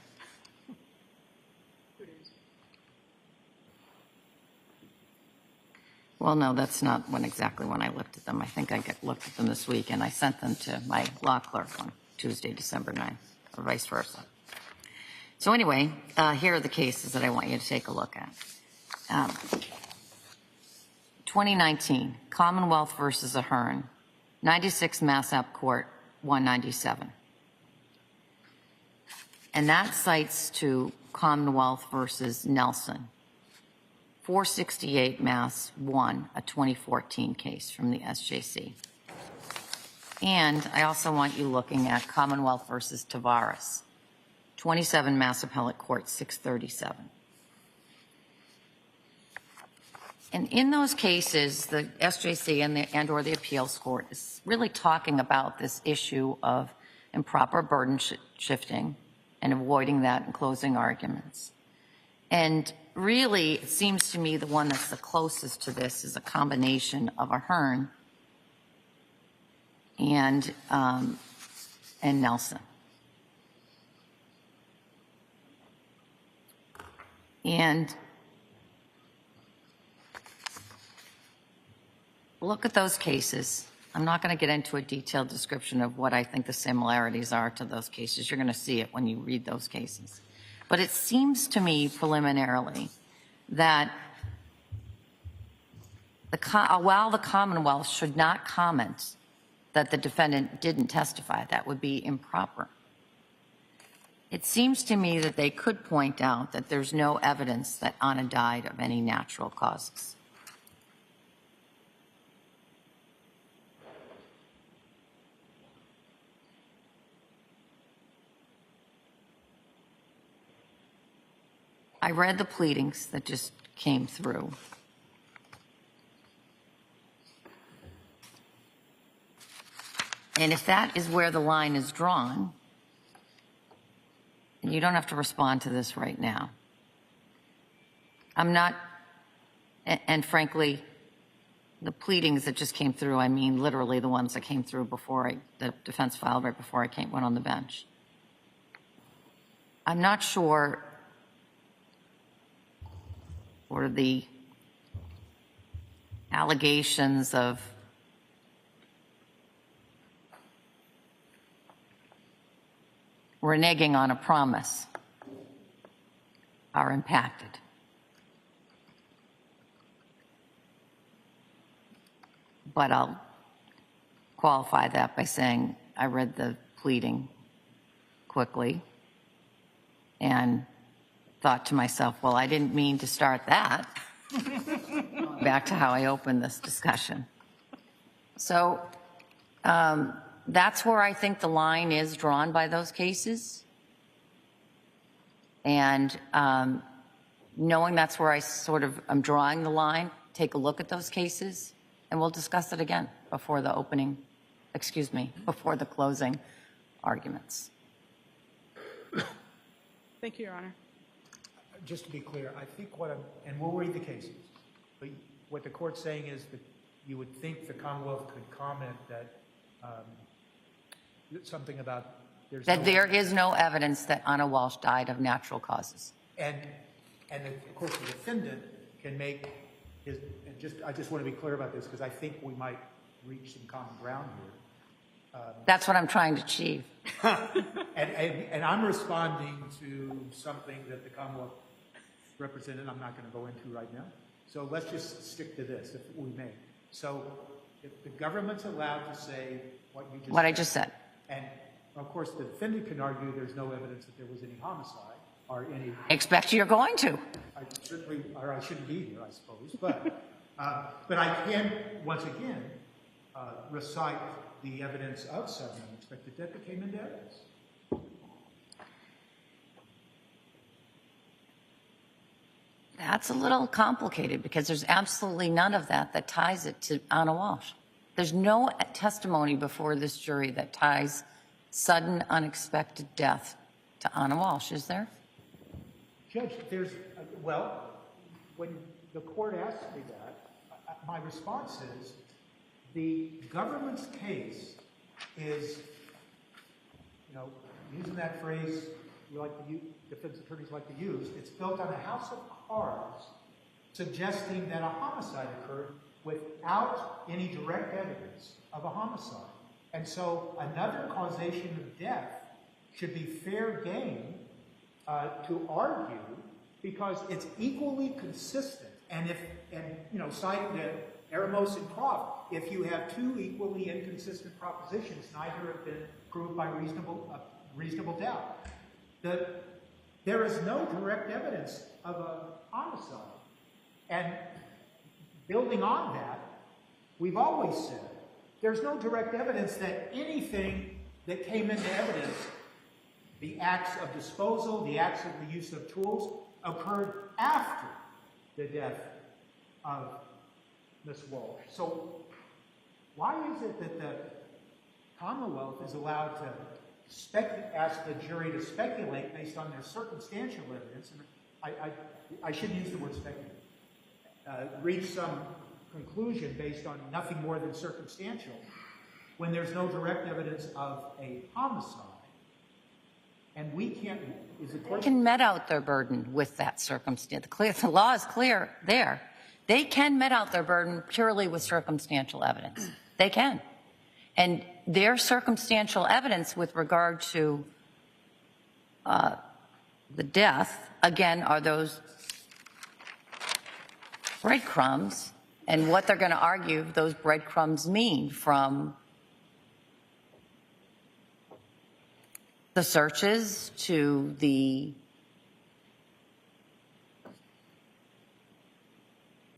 Well, no, that's not exactly when I looked at them. I think I looked at them this week, and I sent them to my law clerk on Tuesday, December 9th, or vice versa. So anyway, here are the cases that I want you to take a look at. 2019, Commonwealth versus Ahern, 96 Mass App Court, 197. And that cites to Commonwealth versus Nelson, 468 Mass 1, a 2014 case from the SJC. And I also want you looking at Commonwealth versus Tavares, 27 Mass Appellate Court, 637. And in those cases, the SJC and/or the appeals court is really talking about this issue of improper burden shifting and avoiding that in closing arguments. And really, it seems to me the one that's the closest to this is a combination of Ahern and Nelson. And look at those cases. I'm not going to get into a detailed description of what I think the similarities are to those cases. You're going to see it when you read those cases. But it seems to me preliminarily that while the Commonwealth should not comment that the defendant didn't testify, that would be improper. It seems to me that they could point out that there's no evidence that Ana died of any natural causes. I read the pleadings that just came through. And if that is where the line is drawn, and you don't have to respond to this right now. I'm not, and frankly, the pleadings that just came through, I mean literally the ones that came through before the defense filed right before I went on the bench. I'm not sure or the allegations of reneging on a promise are impacted. But I'll qualify that by saying I read the pleading quickly and thought to myself, well, I didn't mean to start that. Back to how I opened this discussion. So that's where I think the line is drawn by those cases. And knowing that's where I sort of am drawing the line, take a look at those cases, and we'll discuss it again before the before the closing arguments. Thank you, Your Honor. Just to be clear, I think and we'll read the cases, but what the court's saying is that you would think the Commonwealth could comment that something about That there is no evidence that Ana Walshe died of natural causes. and of course the defendant can make his, I just want to be clear about this because I think we might reach some common ground here. That's what I'm trying to achieve. And I'm responding to something that the Commonwealth represented I'm not going to go into right now. So let's just stick to this, if we may. So if the government's allowed to say what you just What I just said. and of course the defendant can argue there's no evidence that there was any homicide or any... I expect you're going to. I shouldn't be here, I suppose, but I can, once again, recite the evidence of sudden unexpected death that came into evidence. That's a little complicated because there's absolutely none of that ties it to Ana Walshe. There's no testimony before this jury that ties sudden unexpected death to Ana Walshe, is there? Judge, when the court asked me that, my response is the government's case is, using that phrase defense attorneys like to use, it's built on a house of cards suggesting that a homicide occurred without any direct evidence of a homicide. And so another causation of death should be fair game to argue because it's equally consistent. And citing the Eremos and Croft, if you have two equally inconsistent propositions, neither have been proved by reasonable doubt. There is no direct evidence of a homicide. And building on that, we've always said there's no direct evidence that anything that came into evidence, the acts of disposal, the acts of the use of tools, occurred after the death of Ms. Walshe. So why is it that the Commonwealth is allowed to ask the jury to speculate based on their circumstantial evidence, and I shouldn't use the word speculate, reach some conclusion based on nothing more than circumstantial, when there's no direct evidence of a homicide, and we can't... They can met out their burden with that circumstance. The law is clear there. They can met out their burden purely with circumstantial evidence. They can. And their circumstantial evidence with regard to the death, again, are those breadcrumbs and what they're going to argue those breadcrumbs mean, from the searches to the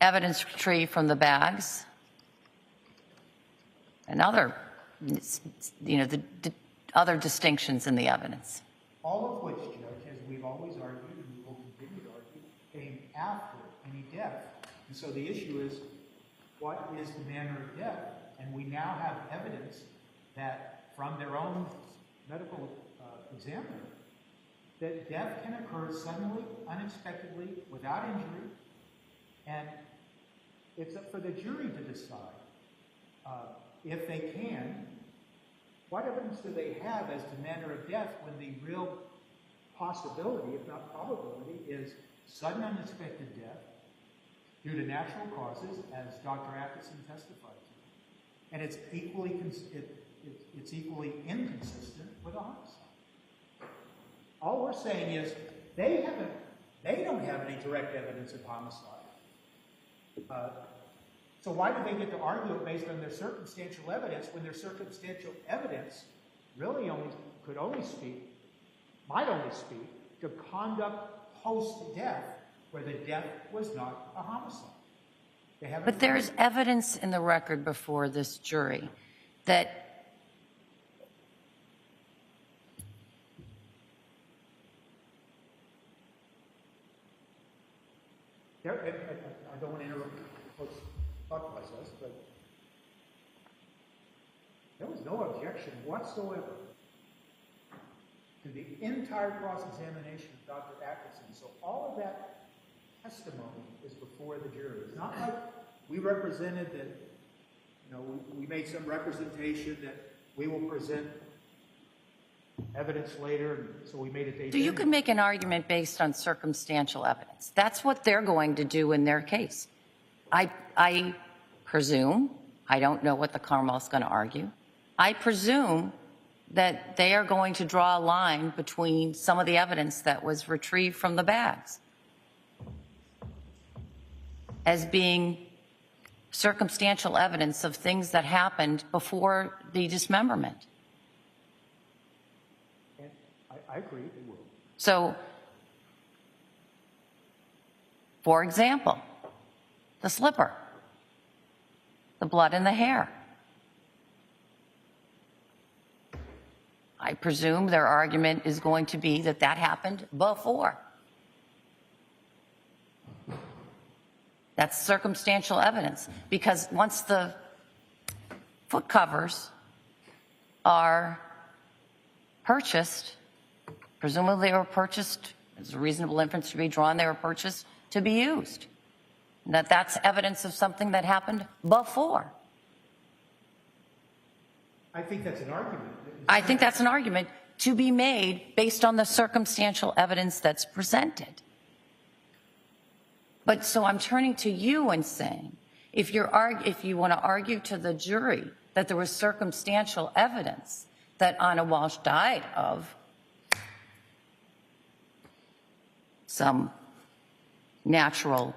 evidence retrieved from the bags and other, the other distinctions in the evidence. All of which, Judge, as we've always argued and we will continue to argue, came after any death. And so the issue is, what is the manner of death? And we now have evidence that from their own medical examiner, that death can occur suddenly, unexpectedly, without injury, and it's up for the jury to decide if they can. What evidence do they have as to manner of death when the real possibility, if not probability, is sudden unexpected death due to natural causes, as Dr. Atkinson testified to, and it's equally inconsistent with a homicide. All we're saying is they don't have any direct evidence of homicide. So why do they get to argue it based on their circumstantial evidence when their circumstantial evidence really might only speak to conduct post-death where the death was not a homicide? But there's evidence in the record before this jury that I don't want to interrupt folks' thought process, but there was no objection whatsoever to the entire cross-examination of Dr. Atkinson. So all of that testimony is before the jury. It's not like we represented that, we made some representation that we will present evidence later, and so we made it. So you can make an argument based on circumstantial evidence. That's what they're going to do in their case. I presume, I don't know what the Commonwealth's going to argue, I presume that they are going to draw a line between some of the evidence that was retrieved from the bags as being circumstantial evidence of things that happened before the dismemberment. And I agree, they will. So, for example, the slipper, the blood in the hair. I presume their argument is going to be that that happened before. That's circumstantial evidence, because once the foot covers are purchased, presumably they were purchased, there's a reasonable inference to be drawn, they were purchased to be used. And that's evidence of something that happened before. I think that's an argument. I think that's an argument to be made based on the circumstantial evidence that's presented. But so I'm turning to you and saying, if you want to argue to the jury that there was circumstantial evidence that Ana Walshe died of some natural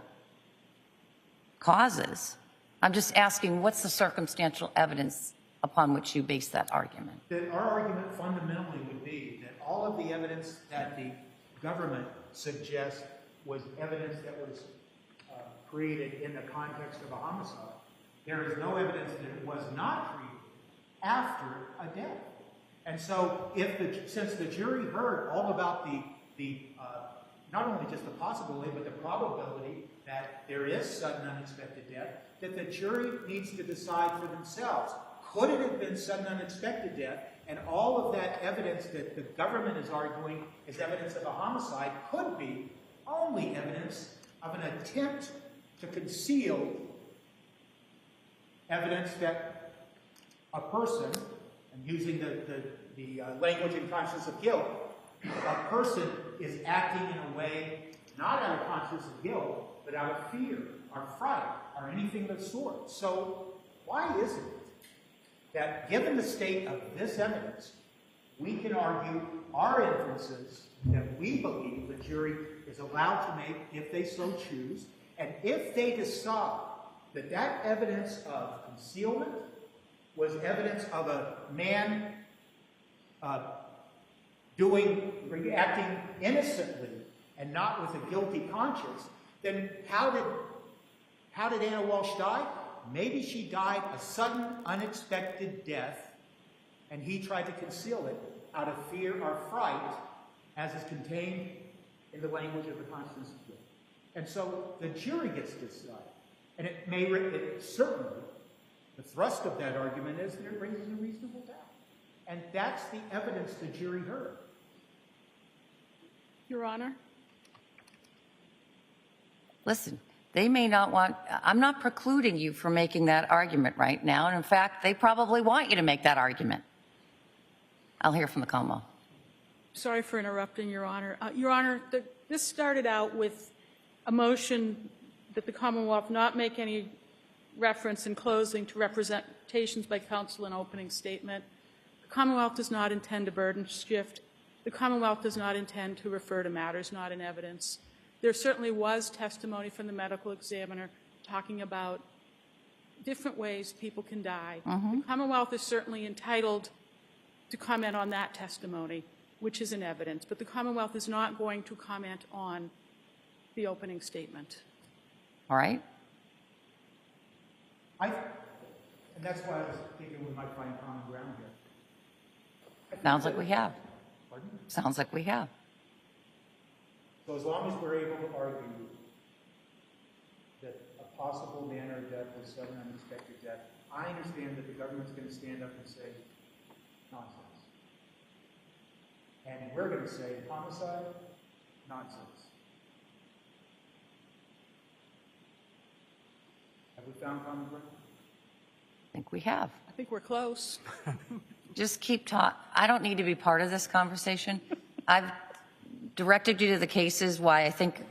causes, I'm just asking, what's the circumstantial evidence upon which you base that argument? That our argument fundamentally would be that all of the evidence that the government suggests was evidence that was created in the context of a homicide. There is no evidence that it was not created after a death. And so, since the jury heard all about the not only just the possibility, but the probability that there is sudden unexpected death, that the jury needs to decide for themselves. Could it have been sudden unexpected death? And all of that evidence that the government is arguing is evidence of a homicide could be only evidence of an attempt to conceal evidence that a person, and using the language and conscience of guilt, a person is acting in a way not out of conscience of guilt, but out of fear or fright or anything of the sort. So why is it that, given the state of this evidence, we can argue our inferences that we believe the jury is allowed to make if they so choose, and if they decide that that evidence of concealment was evidence of a man acting innocently and not with a guilty conscience, then how did Ana Walshe die? Maybe she died a sudden, unexpected death, and he tried to conceal it out of fear or fright, as is contained in the language of the conscience of guilt. And so the jury gets to decide. And it certainly, the thrust of that argument is that it raises a reasonable doubt. And that's the evidence the jury heard. Your Honor? Listen, they may not want, I'm not precluding you from making that argument right now. And in fact, they probably want you to make that argument. I'll hear from the Commonwealth. Sorry for interrupting, Your Honor. Your Honor, this started out with a motion that the Commonwealth not make any reference in closing to representations by counsel in opening statement. The Commonwealth does not intend to burden shift. The Commonwealth does not intend to refer to matters not in evidence. There certainly was testimony from the medical examiner talking about different ways people can die. The Commonwealth is certainly entitled to comment on that testimony, which is in evidence, but the Commonwealth is not going to comment on the opening statement. All right? And that's why I was thinking we might find common ground here. Sounds like we have. Pardon? Sounds like we have. So as long as we're able to argue that a possible manner of death was sudden unexpected death, I understand that the government's going to stand up and say, nonsense. and we're going to say homicide, nonsense. Have we found common ground? I think we have. I think we're close. Just keep talking. I don't need to be part of this conversation. I've directed you to the cases why I think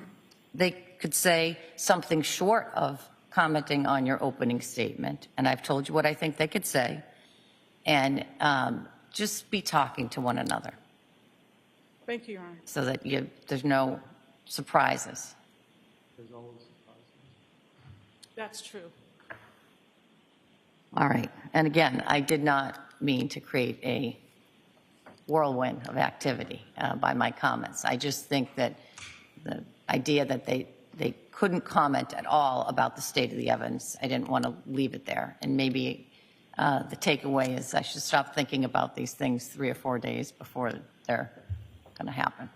they could say something short of commenting on your opening statement. And I've told you what I think they could say. And just be talking to one another Thank you, Your Honor. so that there's no surprises. There's always surprises. That's true. All right. And again, I did not mean to create a whirlwind of activity by my comments. I just think that the idea that they couldn't comment at all about the state of the evidence, I didn't want to leave it there. And maybe the takeaway is I should stop thinking about these things 3 or 4 days before they're going to happen.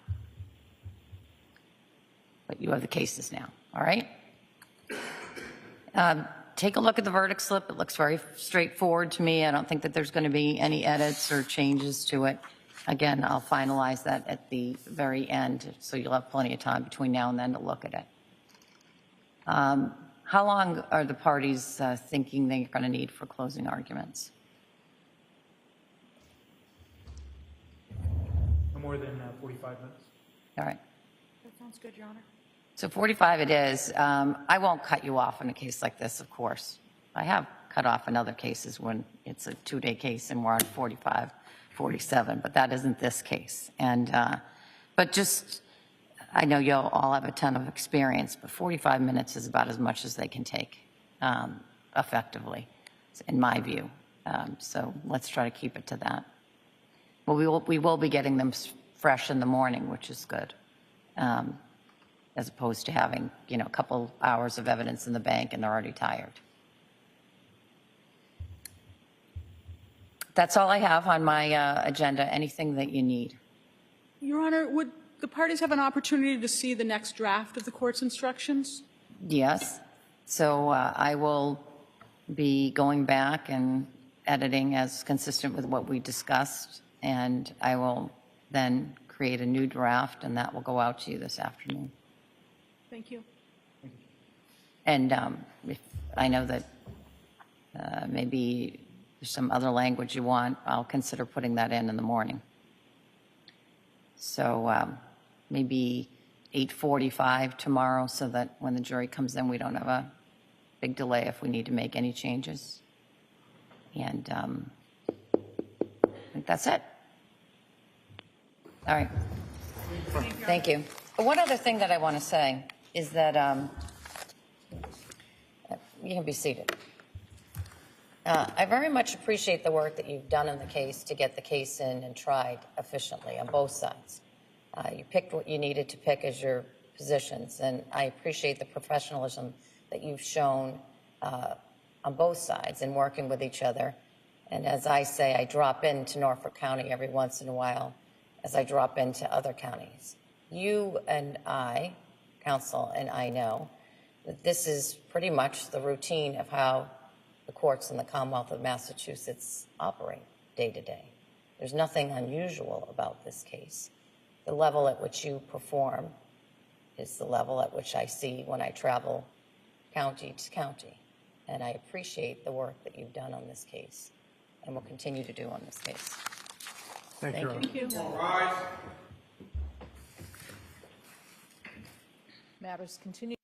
But you have the cases now, all right? Take a look at the verdict slip. It looks very straightforward to me. I don't think that there's going to be any edits or changes to it. Again, I'll finalize that at the very end, so you'll have plenty of time between now and then to look at it. How long are the parties thinking they're going to need for closing arguments? No more than 45 minutes. All right. That sounds good, Your Honor. So 45 it is. I won't cut you off in a case like this, of course. I have cut off in other cases when it's a 2-day case and we're on 45, 47, but that isn't this case. And, but just, I know you'll all have a ton of experience, but 45 minutes is about as much as they can take effectively, in my view. So let's try to keep it to that. Well, we will be getting them fresh in the morning, which is good. As opposed to having, a couple hours of evidence in the bank and they're already tired. That's all I have on my agenda. Anything that you need? Your Honor, would the parties have an opportunity to see the next draft of the court's instructions? Yes. So I will be going back and editing as consistent with what we discussed, and I will then create a new draft, and that will go out to you this afternoon. Thank you. And if I know that maybe there's some other language you want, I'll consider putting that in the morning. So maybe 8:45 tomorrow so that when the jury comes in, we don't have a big delay if we need to make any changes. And I think that's it. All right. Thank you. But one other thing that I want to say is that you can be seated. I very much appreciate the work that you've done in the case to get the case in and tried efficiently on both sides. You picked what you needed to pick as your positions, and I appreciate the professionalism that you've shown on both sides in working with each other. And as I say, I drop into Norfolk County every once in a while as I drop into other counties. You and I, counsel, and I know that this is pretty much the routine of how the courts in the Commonwealth of Massachusetts operate day to day. There's nothing unusual about this case. The level at which you perform is the level at which I see when I travel county to county. And I appreciate the work that you've done on this case and will continue to do on this case. Thank you. Thank you. Matters continue.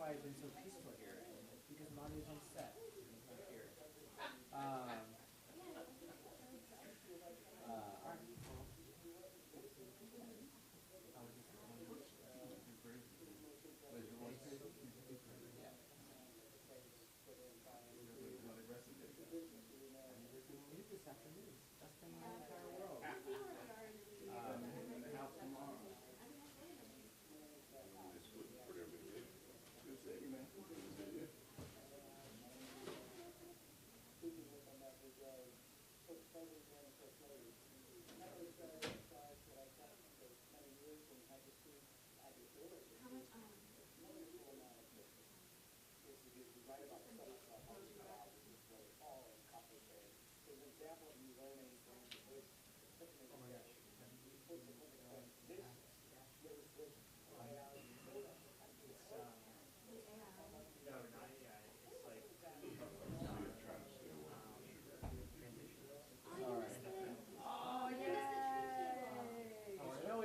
why I've been so peaceful here, and it's because Monty's on set. He's not here. This afternoon, best thing in the entire world. Now tomorrow.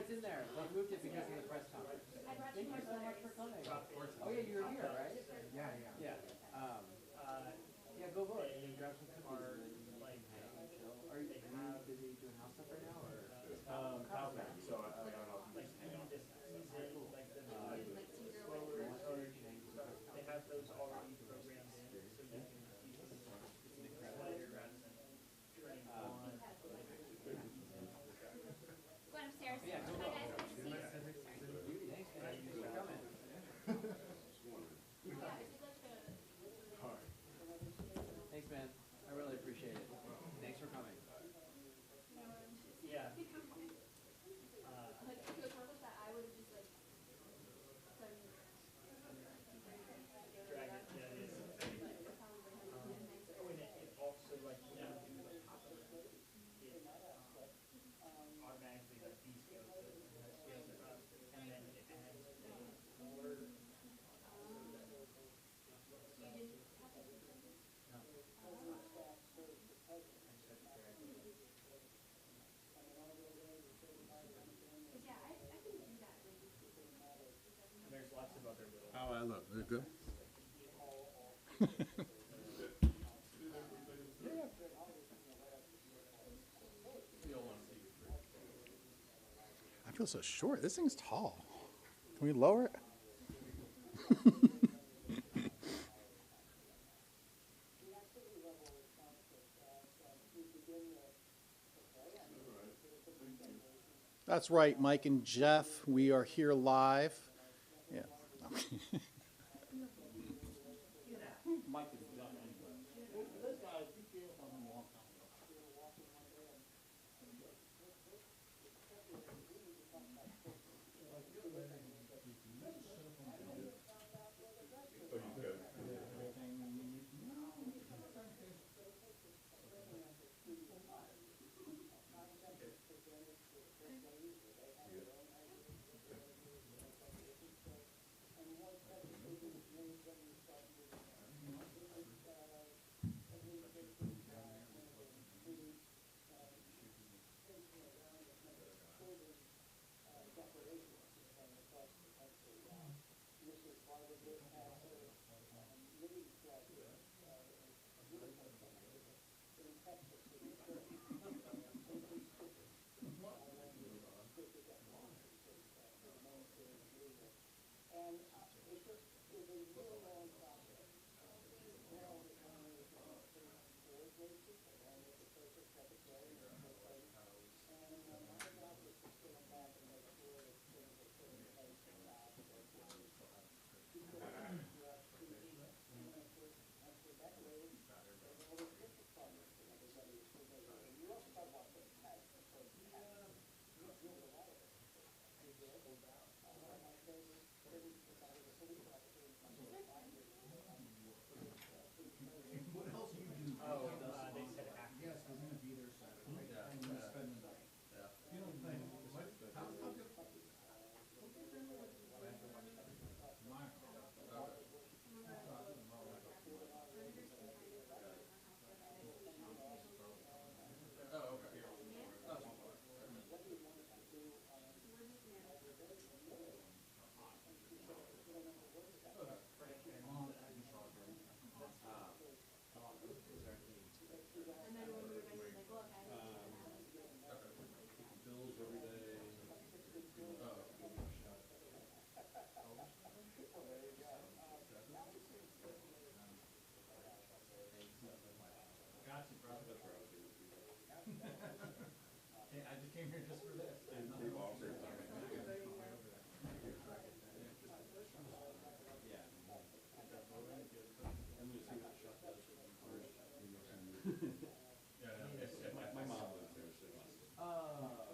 In there. They moved it because of the press conference. Thank you so much for coming. Oh yeah, you were here, right? Yeah. Yeah, go vote. And grab some cookies and like chill. Are you busy doing house stuff right now, or? House now. So I don't know. Like this season, like the slower starting. They have those already programmed in, so you can see the lighter rather than turning on. Go upstairs. Yeah, go Bye, vote. guys. Good to see you. Thanks, man. Thanks for coming. Thanks, man. I really appreciate it. Thanks for coming. Yeah. Like, if you accomplished that, I would have just, like, done Drag it. Yeah, it is. Oh, and it also, like, when you do the top of it, it automatically, like, descales it and scales it up, and then it adds more. There's lots of other little. How I look? Is it good? I feel so short. This thing's tall. Can we lower it? That's right, Mike and Jeff. We are here live. Yeah. Mike is done anyway. I just came here just for this. My mom lives there, so she must.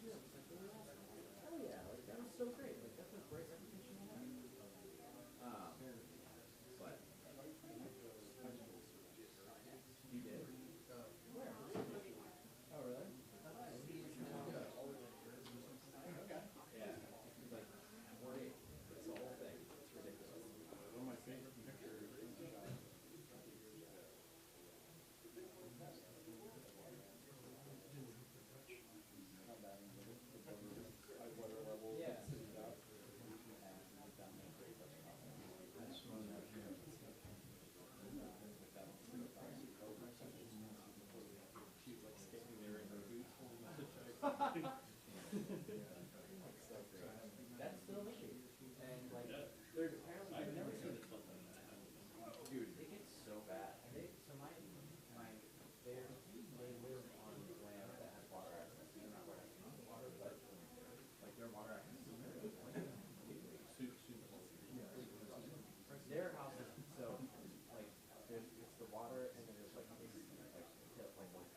yeah, like that was so great. Like that's a great reputation to have. But you did? Where? Oh, really? Okay. Yeah. Like 48. It's the whole thing. It's ridiculous. One of my favorite pictures. Yeah. She's like standing there in her boots. That's still me. And like, there's apparently I've never seen it. Dude, it gets so bad. So my they live on land that has water access. They're not water access to water, but like their water access is very their house is so like it's the water and then there's like this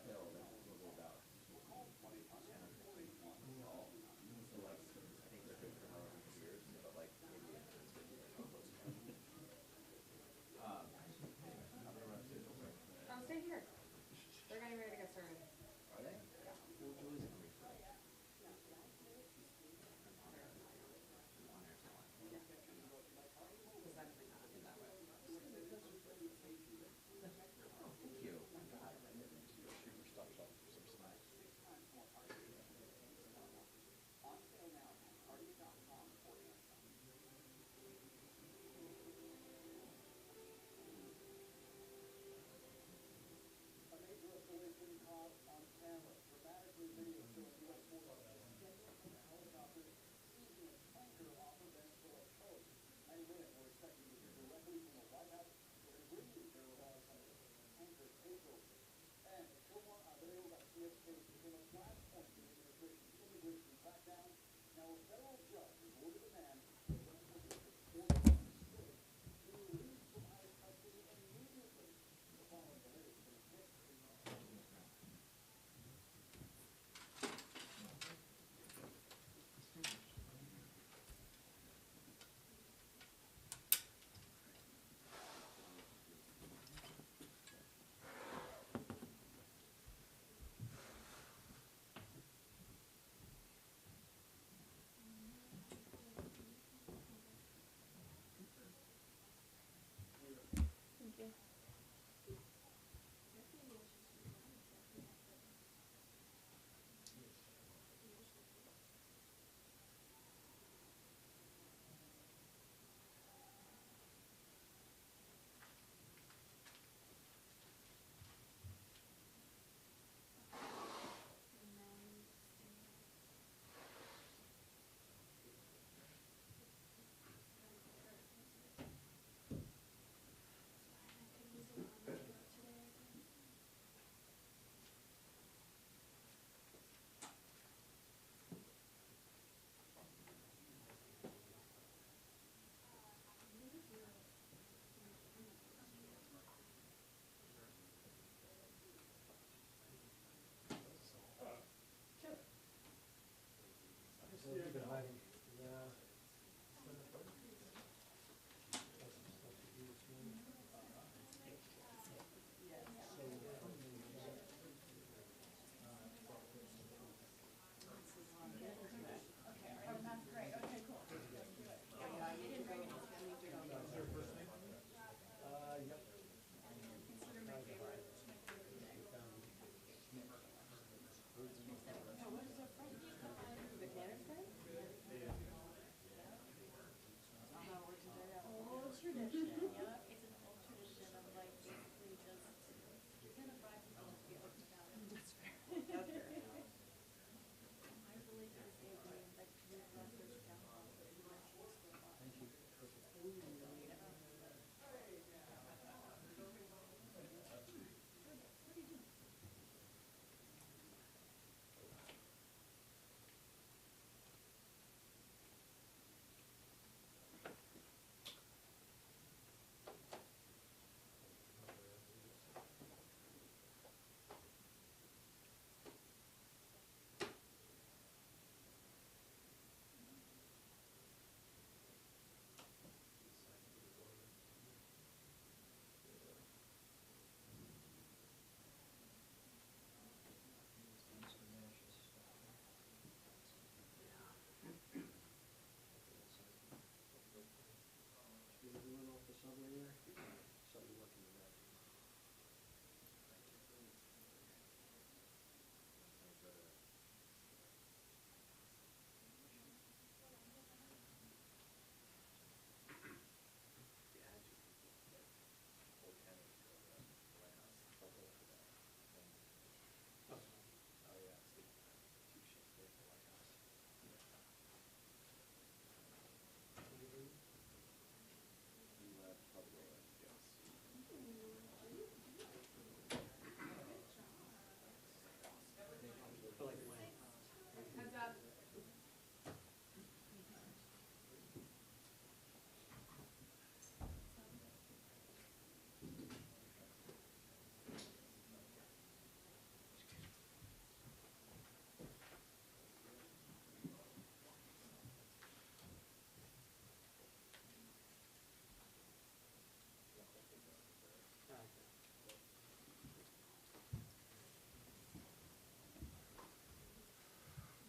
hill that's a little about 10 or 15 feet tall. So like I think they're good for however many years, but like maybe Stay here. They're getting ready to get started. are they? Yeah. Well, Julie's coming for it. Thank you. My God, I didn't super stuffed up for some snacks.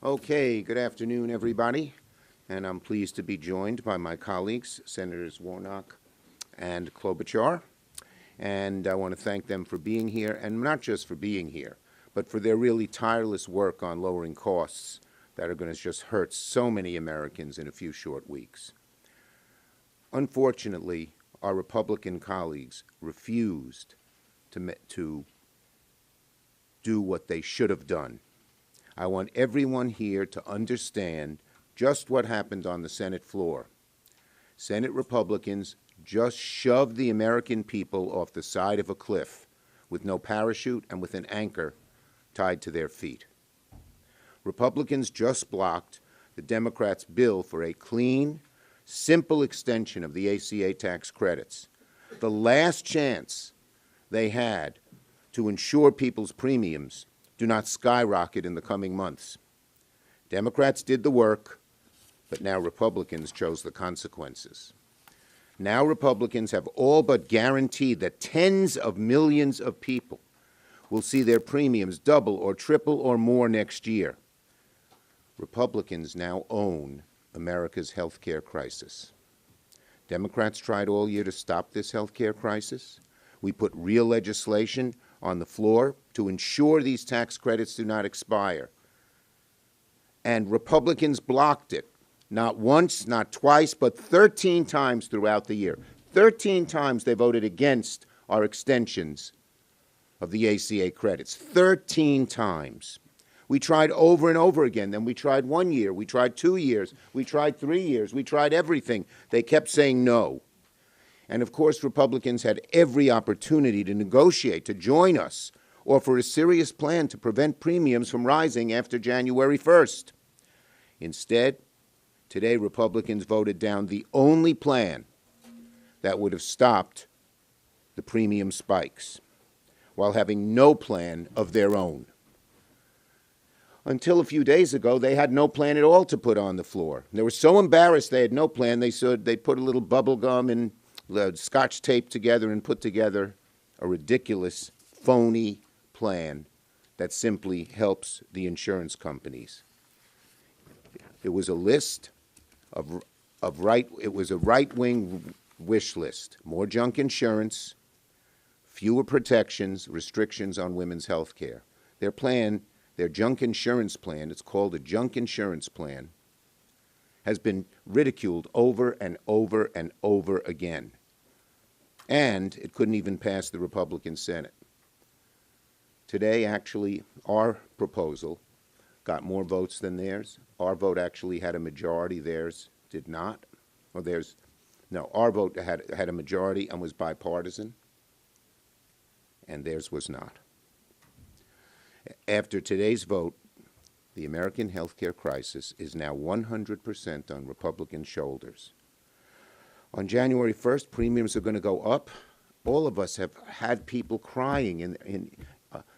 Okay, good afternoon, everybody. And I'm pleased to be joined by my colleagues, Senators Warnock and Klobuchar. And I want to thank them for being here, and not just for being here, but for their really tireless work on lowering costs that are going to just hurt so many Americans in a few short weeks. Unfortunately, our Republican colleagues refused to do what they should have done. I want everyone here to understand just what happened on the Senate floor. Senate Republicans just shoved the American people off the side of a cliff with no parachute and with an anchor tied to their feet. Republicans just blocked the Democrats' bill for a clean, simple extension of the ACA tax credits. The last chance they had to ensure people's premiums do not skyrocket in the coming months. Democrats did the work, but now Republicans chose the consequences. Now Republicans have all but guaranteed that tens of millions of people will see their premiums double or triple or more next year. Republicans now own America's health care crisis. Democrats tried all year to stop this health care crisis. We put real legislation on the floor to ensure these tax credits do not expire. And Republicans blocked it, not once, not twice, but 13 times throughout the year. 13 times they voted against our extensions of the ACA credits. 13 times. We tried over and over again. Then we tried 1 year. We tried 2 years. We tried 3 years. We tried everything. They kept saying no. And of course, Republicans had every opportunity to negotiate, to join us, or for a serious plan to prevent premiums from rising after January 1st. Instead, today Republicans voted down the only plan that would have stopped the premium spikes, while having no plan of their own. Until a few days ago, they had no plan at all to put on the floor. They were so embarrassed they had no plan, they said they'd put a little bubble gum and Scotch tape together and put together a ridiculous, phony plan that simply helps the insurance companies. It was a list of right-wing wish list. More junk insurance, fewer protections, restrictions on women's health care. Their plan, their junk insurance plan, it's called a junk insurance plan, has been ridiculed over and over and over again. And it couldn't even pass the Republican Senate. Today, actually, our proposal got more votes than theirs. Our vote actually had a majority. Theirs did not. Our vote had a majority and was bipartisan, and theirs was not. After today's vote, the American health care crisis is now 100% on Republican shoulders. On January 1st, premiums are going to go up. All of us have had people crying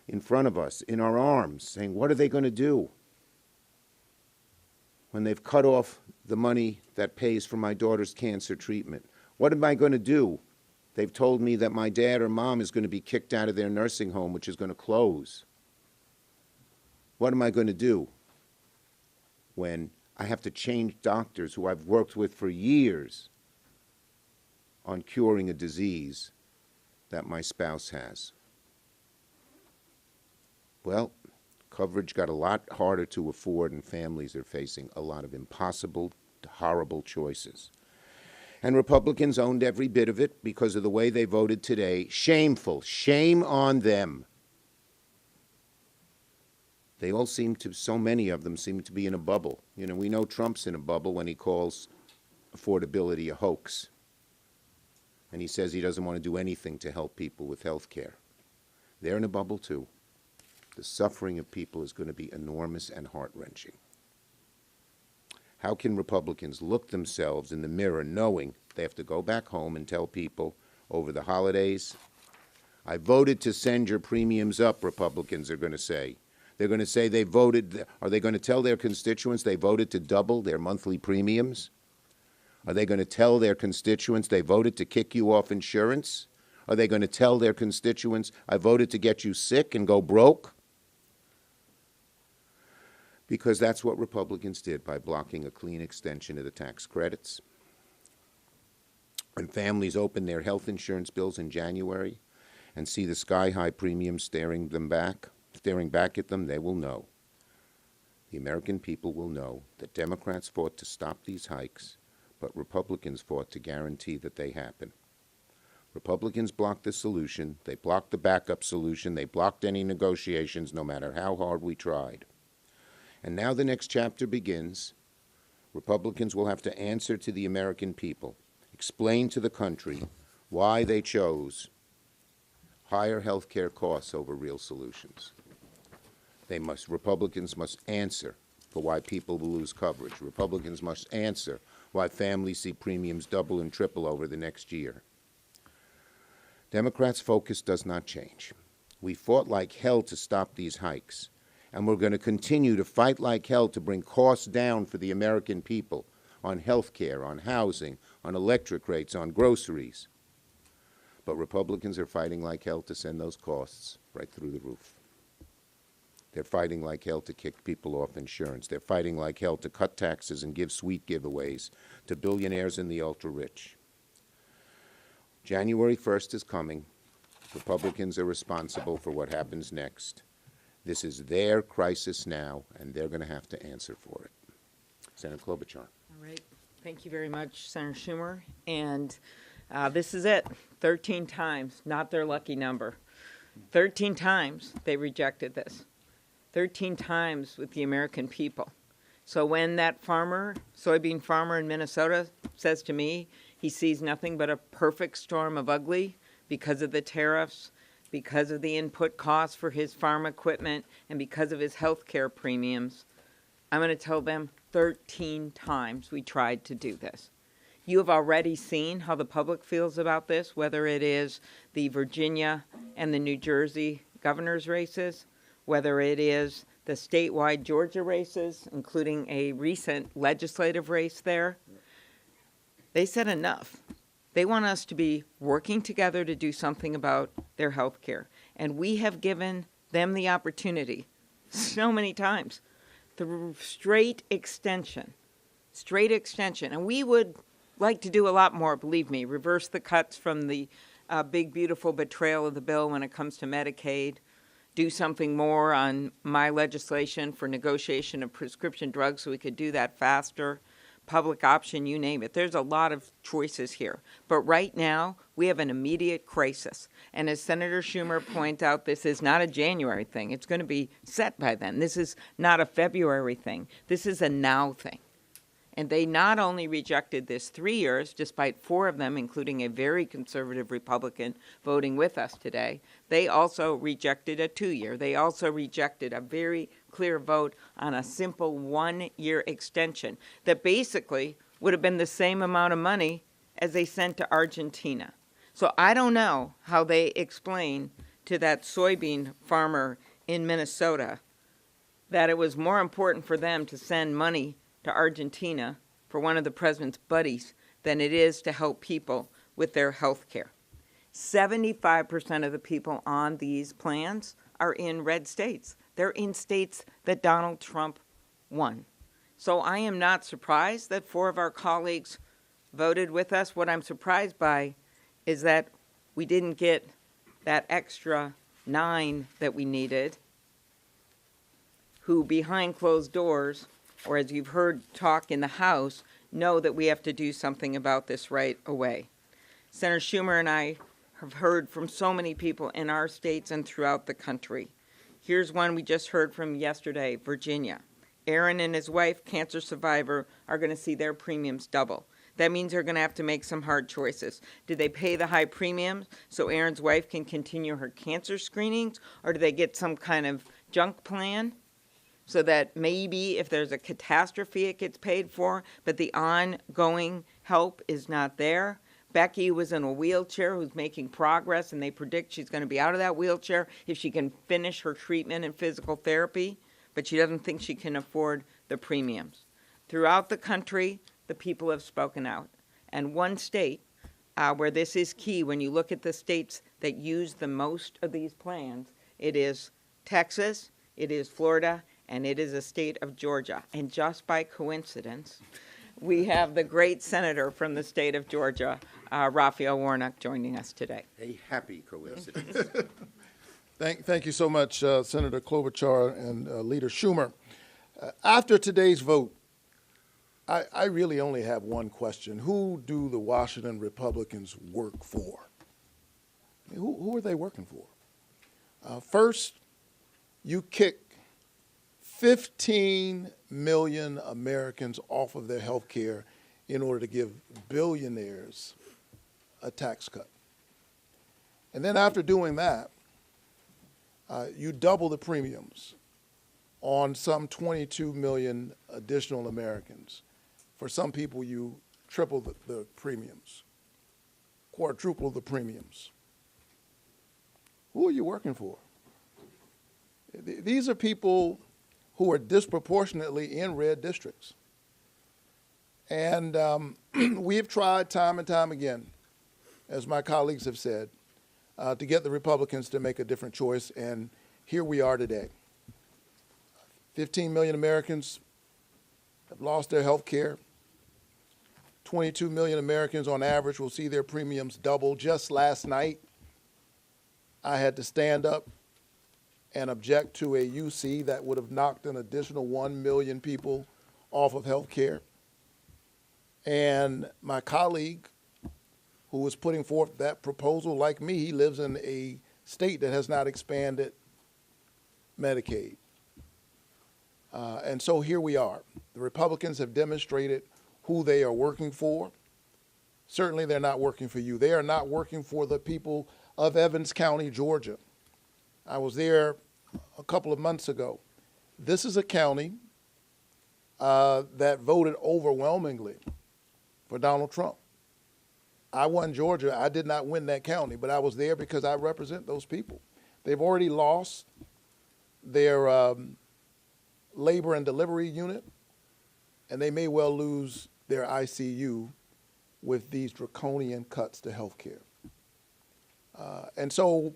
in front of us, in our arms, saying, what are they going to do when they've cut off the money that pays for my daughter's cancer treatment? What am I going to do? They've told me that my dad or mom is going to be kicked out of their nursing home, which is going to close. What am I going to do when I have to change doctors who I've worked with for years on curing a disease that my spouse has? Well, coverage got a lot harder to afford, and families are facing a lot of impossible, horrible choices. And Republicans owned every bit of it because of the way they voted today. Shameful. Shame on them. They all seem to, so many of them seem to be in a bubble. You know, we know Trump's in a bubble when he calls affordability a hoax. And he says he doesn't want to do anything to help people with health care. They're in a bubble too. The suffering of people is going to be enormous and heart-wrenching. How can Republicans look themselves in the mirror knowing they have to go back home and tell people over the holidays, I voted to send your premiums up, Republicans are going to say. They're going to say they voted, are they going to tell their constituents they voted to double their monthly premiums? Are they going to tell their constituents they voted to kick you off insurance? Are they going to tell their constituents, I voted to get you sick and go broke? Because that's what Republicans did by blocking a clean extension of the tax credits. When families open their health insurance bills in January and see the sky-high premiums staring back at them, they will know. The American people will know that Democrats fought to stop these hikes, but Republicans fought to guarantee that they happen. Republicans blocked the solution, they blocked the backup solution, they blocked any negotiations no matter how hard we tried. And now the next chapter begins. Republicans will have to answer to the American people, explain to the country why they chose higher health care costs over real solutions. Republicans must answer for why people will lose coverage. Republicans must answer why families see premiums double and triple over the next year. Democrats' focus does not change. We fought like hell to stop these hikes, and we're going to continue to fight like hell to bring costs down for the American people on health care, on housing, on electric rates, on groceries. But Republicans are fighting like hell to send those costs right through the roof. They're fighting like hell to kick people off insurance. They're fighting like hell to cut taxes and give sweet giveaways to billionaires and the ultra-rich. January 1st is coming. Republicans are responsible for what happens next. This is their crisis now, and they're going to have to answer for it. Senator Klobuchar. All right. Thank you very much, Senator Schumer. And this is it. 13 times, not their lucky number. 13 times they rejected this. 13 times with the American people. So when that soybean farmer in Minnesota says to me he sees nothing but a perfect storm of ugly because of the tariffs, because of the input costs for his farm equipment, and because of his health care premiums, I'm going to tell them 13 times we tried to do this. You have already seen how the public feels about this, whether it is the Virginia and the New Jersey governor's races, whether it is the statewide Georgia races, including a recent legislative race there. They said enough. They want us to be working together to do something about their health care. And we have given them the opportunity so many times. The straight extension. And we would like to do a lot more, believe me, reverse the cuts from the big, beautiful betrayal of the bill when it comes to Medicaid, do something more on my legislation for negotiation of prescription drugs so we could do that faster, public option, you name it. There's a lot of choices here. But right now, we have an immediate crisis. And as Senator Schumer points out, this is not a January thing. It's going to be set by then. This is not a February thing. This is a now thing. And they not only rejected this 3 years, despite 4 of them, including a very conservative Republican voting with us today, they also rejected a 2-year. They also rejected a very clear vote on a simple 1-year extension that basically would have been the same amount of money as they sent to Argentina. So I don't know how they explain to that soybean farmer in Minnesota that it was more important for them to send money to Argentina for one of the president's buddies than it is to help people with their health care. 75% of the people on these plans are in red states. They're in states that Donald Trump won. So I am not surprised that 4 of our colleagues voted with us. What I'm surprised by is that we didn't get that extra 9 that we needed, who behind closed doors, or as you've heard talk in the House, know that we have to do something about this right away. Senator Schumer and I have heard from so many people in our states and throughout the country. Here's one we just heard from yesterday, Virginia. Aaron and his wife, cancer survivor, are going to see their premiums double. That means they're going to have to make some hard choices. Do they pay the high premiums so Aaron's wife can continue her cancer screenings, or do they get some kind of junk plan so that maybe if there's a catastrophe it gets paid for, but the ongoing help is not there? Becky was in a wheelchair who's making progress, and they predict she's going to be out of that wheelchair if she can finish her treatment and physical therapy, but she doesn't think she can afford the premiums. Throughout the country, the people have spoken out. And one state where this is key, when you look at the states that use the most of these plans, it is Texas, it is Florida, and it is a state of Georgia. And just by coincidence, we have the great senator from the state of Georgia, Raphael Warnock, joining us today. A happy coincidence. Thank you so much, Senator Klobuchar and Leader Schumer. After today's vote, I really only have one question. Who do the Washington Republicans work for? Who are they working for? First, you kick 15 million Americans off of their health care in order to give billionaires a tax cut. And then after doing that, you double the premiums on some 22 million additional Americans. For some people, you triple the premiums, quadruple the premiums. Who are you working for? These are people who are disproportionately in red districts. And we have tried time and time again, as my colleagues have said, to get the Republicans to make a different choice, and here we are today. 15 million Americans have lost their health care. 22 million Americans on average will see their premiums double. Just last night, I had to stand up and object to a UC that would have knocked an additional 1 million people off of health care. And my colleague, who was putting forth that proposal, like me, he lives in a state that has not expanded Medicaid. And so here we are. The Republicans have demonstrated who they are working for. Certainly they're not working for you. They are not working for the people of Evans County, Georgia. I was there a couple of months ago. This is a county that voted overwhelmingly for Donald Trump. I won Georgia. I did not win that county, but I was there because I represent those people. They've already lost their labor and delivery unit, and they may well lose their ICU with these draconian cuts to health care. And so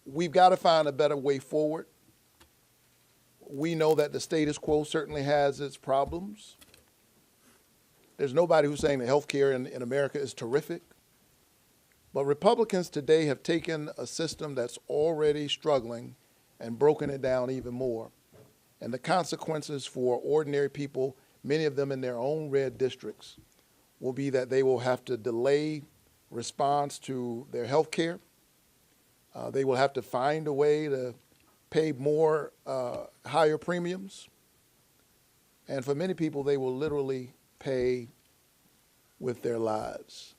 we've got to find a better way forward. We know that the status quo certainly has its problems. There's nobody who's saying that health care in America is terrific. But Republicans today have taken a system that's already struggling and broken it down even more. And the consequences for ordinary people, many of them in their own red districts, will be that they will have to delay response to their health care. They will have to find a way to pay more, higher premiums. And for many people, they will literally pay with their lives.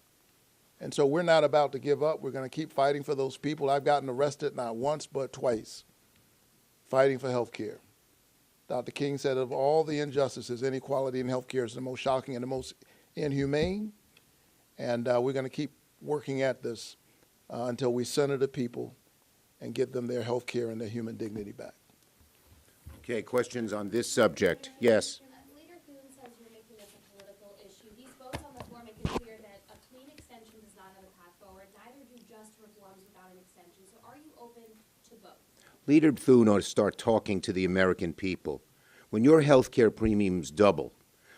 And so we're not about to give up. We're going to keep fighting for those people. I've gotten arrested not once but twice fighting for health care. Dr. King said of all the injustices, inequality in health care is the most shocking and the most inhumane. And we're going to keep working at this until we center the people and get them their health care and their human dignity back. Okay, questions on this subject? Yes. Leader Thune says you're making this a political issue. These votes on the floor make it clear that a clean extension does not have a path forward. Neither do just reforms without an extension. So are you open to both? Leader Thune ought to start talking to the American people. When your health care premiums double,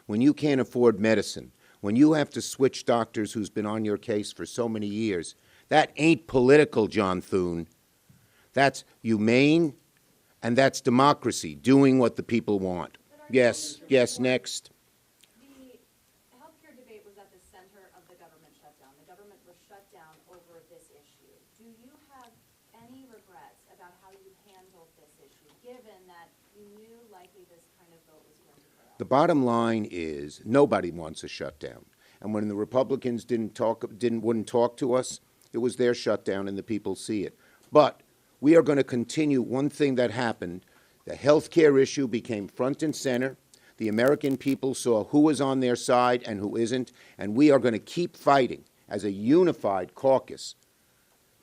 when you can't afford medicine, when you have to switch doctors who's been on your case for so many years, that ain't political, John Thune. That's humane, and that's democracy, doing what the people want. Yes, yes, next. The healthcare debate was at the center of the government shutdown. The government was shut down over this issue. Do you have any regrets about how you handled this issue, given that you knew likely this kind of vote was going to go out? The bottom line is nobody wants a shutdown. And when the Republicans wouldn't talk to us, it was their shutdown and the people see it. But we are going to continue one thing that happened. The health care issue became front and center. The American people saw who was on their side and who isn't. And we are going to keep fighting as a unified caucus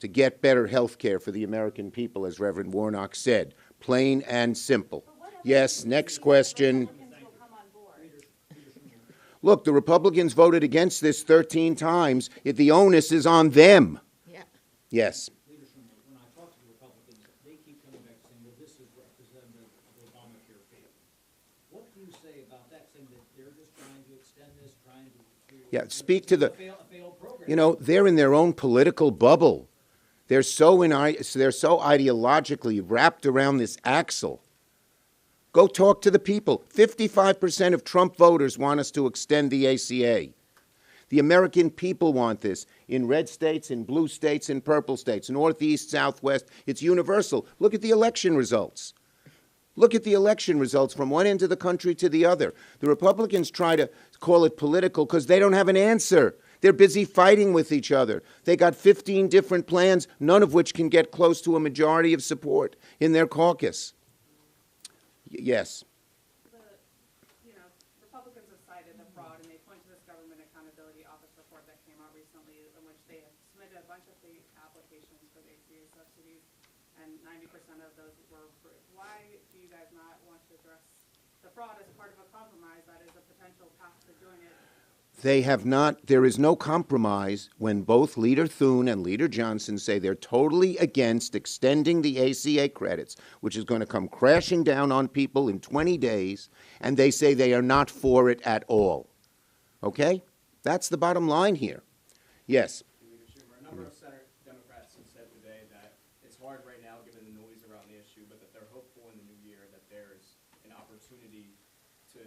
to get better health care for the American people, as Reverend Warnock said. Plain and simple. Yes, next question. Look, the Republicans voted against this 13 times. The onus is on them. Yeah. Yes. When I talk to the Republicans, they keep coming back saying, well, this is representative of Obama story about that, saying that they're just trying to extend this, trying to. Yeah, speak to the, A failed program. you know, they're in their own political bubble. They're so ideologically wrapped around this axle. Go talk to the people. 55% of Trump voters want us to extend the ACA. The American people want this in red states, in blue states, in purple states, northeast, southwest. It's universal. Look at the election results. Look at the election results from one end of the country to the other. The Republicans try to call it political because they don't have an answer. They're busy fighting with each other. They got 15 different plans, none of which can get close to a majority of support in their caucus. Yes. Republicans have cited the fraud, and they point to this Government Accountability Office report that came out recently, in which they have submitted a bunch of the applications for the ACA subsidies, and 90% of those were approved. Why do you guys not want to address the fraud as part of a compromise that is a potential path to doing it? They have not, there is no compromise when both Leader Thune and Leader Johnson say they're totally against extending the ACA credits, which is going to come crashing down on people in 20 days, and they say they are not for it at all. Okay? That's the bottom line here. Yes. A number of Senate Democrats have said today that it's hard right now, given the noise around the issue, but that they're hopeful in the new year that there's an opportunity to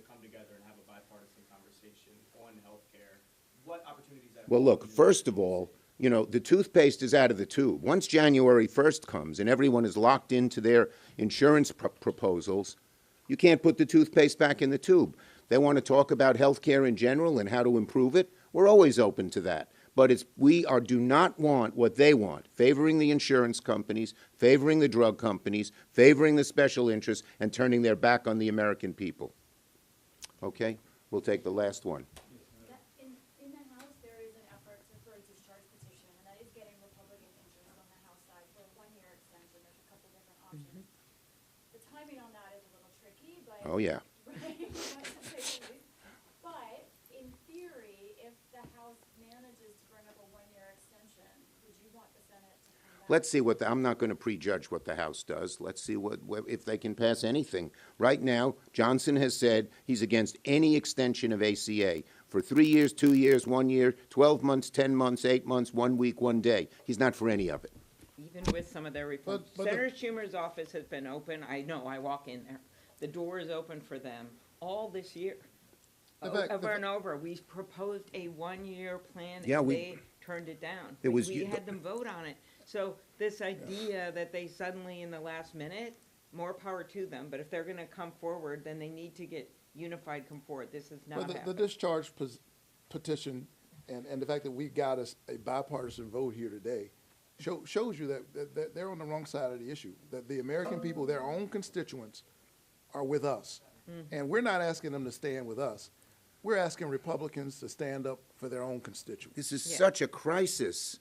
come together and have a bipartisan conversation on healthcare. What opportunities? Well, look, first of all, you know, the toothpaste is out of the tube. Once January 1st comes and everyone is locked into their insurance proposals, you can't put the toothpaste back in the tube. They want to talk about health care in general and how to improve it. We're always open to that. But do not want what they want, favoring the insurance companies, favoring the drug companies, favoring the special interests, and turning their back on the American people. Okay? We'll take the last one. In the House, there is an effort for a discharge petition, and that is getting Republican interest on the House side for a one-year extension. There's a couple different options. The timing on that is a little tricky, but. Oh, yeah. Right? But in theory, if the House manages to bring up a one-year extension, would you want the Senate to come back? Let's see I'm not going to prejudge what the House does. Let's see if they can pass anything. Right now, Johnson has said he's against any extension of ACA for 3 years, 2 years, 1 year, 12 months, 10 months, 8 months, 1 week, 1 day. He's not for any of it. Even with some of their reforms. Senator Schumer's office has been open. I know, I walk in there. The door is open for them all this year. Over and over. We proposed a one-year plan, and they turned it down. We had them vote on it. So this idea that they suddenly, in the last minute, more power to them. But if they're going to come forward, then they need to get unified come forward. This is not happening. The discharge petition and the fact that we got a bipartisan vote here today shows you that they're on the wrong side of the issue, that the American people, their own constituents, are with us. And we're not asking them to stand with us. We're asking Republicans to stand up for their own constituents. This is such a crisis,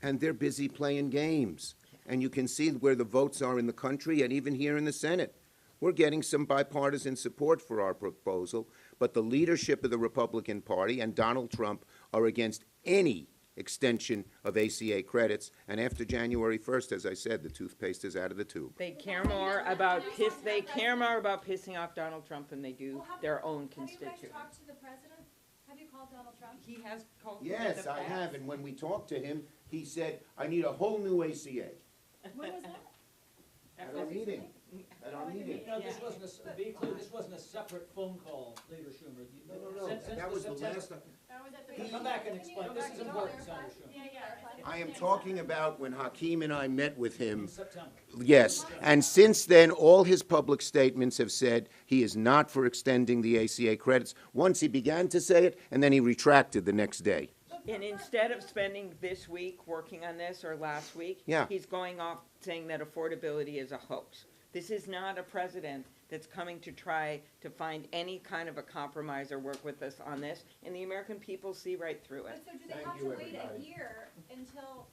and they're busy playing games. And you can see where the votes are in the country and even here in the Senate. We're getting some bipartisan support for our proposal, but the leadership of the Republican Party and Donald Trump are against any extension of ACA credits, and after January 1st, as I said, the toothpaste is out of the tube. They care more about pissing off Donald Trump than they do their own constituents. Have you guys talked to the president? Have you called Donald Trump? He has called. Yes, I have, and when we talked to him, he said, I need a whole new ACA. When was that? At our meeting. At our meeting. No, this wasn't be clear, this wasn't a separate phone call, Leader Schumer. No. That was the last. Come back and explain, this is important, Senator Schumer. I am talking about when Hakeem and I met with him. In September. Yes, and since then, all his public statements have said he is not for extending the ACA credits. Once he began to say it, and then he retracted the next day. And instead of spending this week working on this or last week, he's going off saying that affordability is a hoax. This is not a president that's coming to try to find any kind of a compromise or work with us on this, and the American people see right through it. So do they have to wait a year until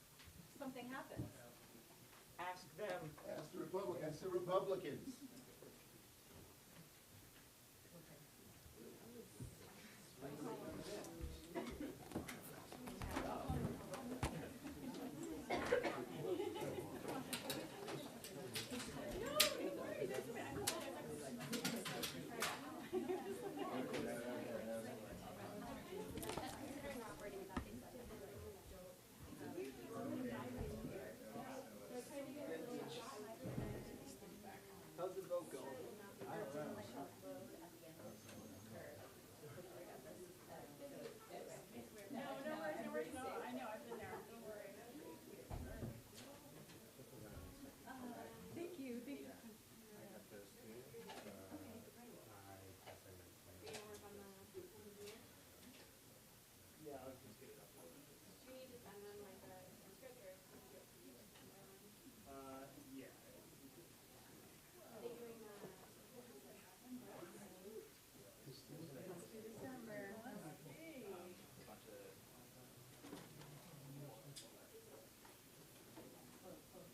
something happens? Ask them. Ask the Republicans. The Republicans. How's the vote going? I don't know. I know, I've been there, don't worry. Thank you, thank you. Yeah, I was just getting up. Do you need to send them like a transcript or? Yeah. Are they doing December.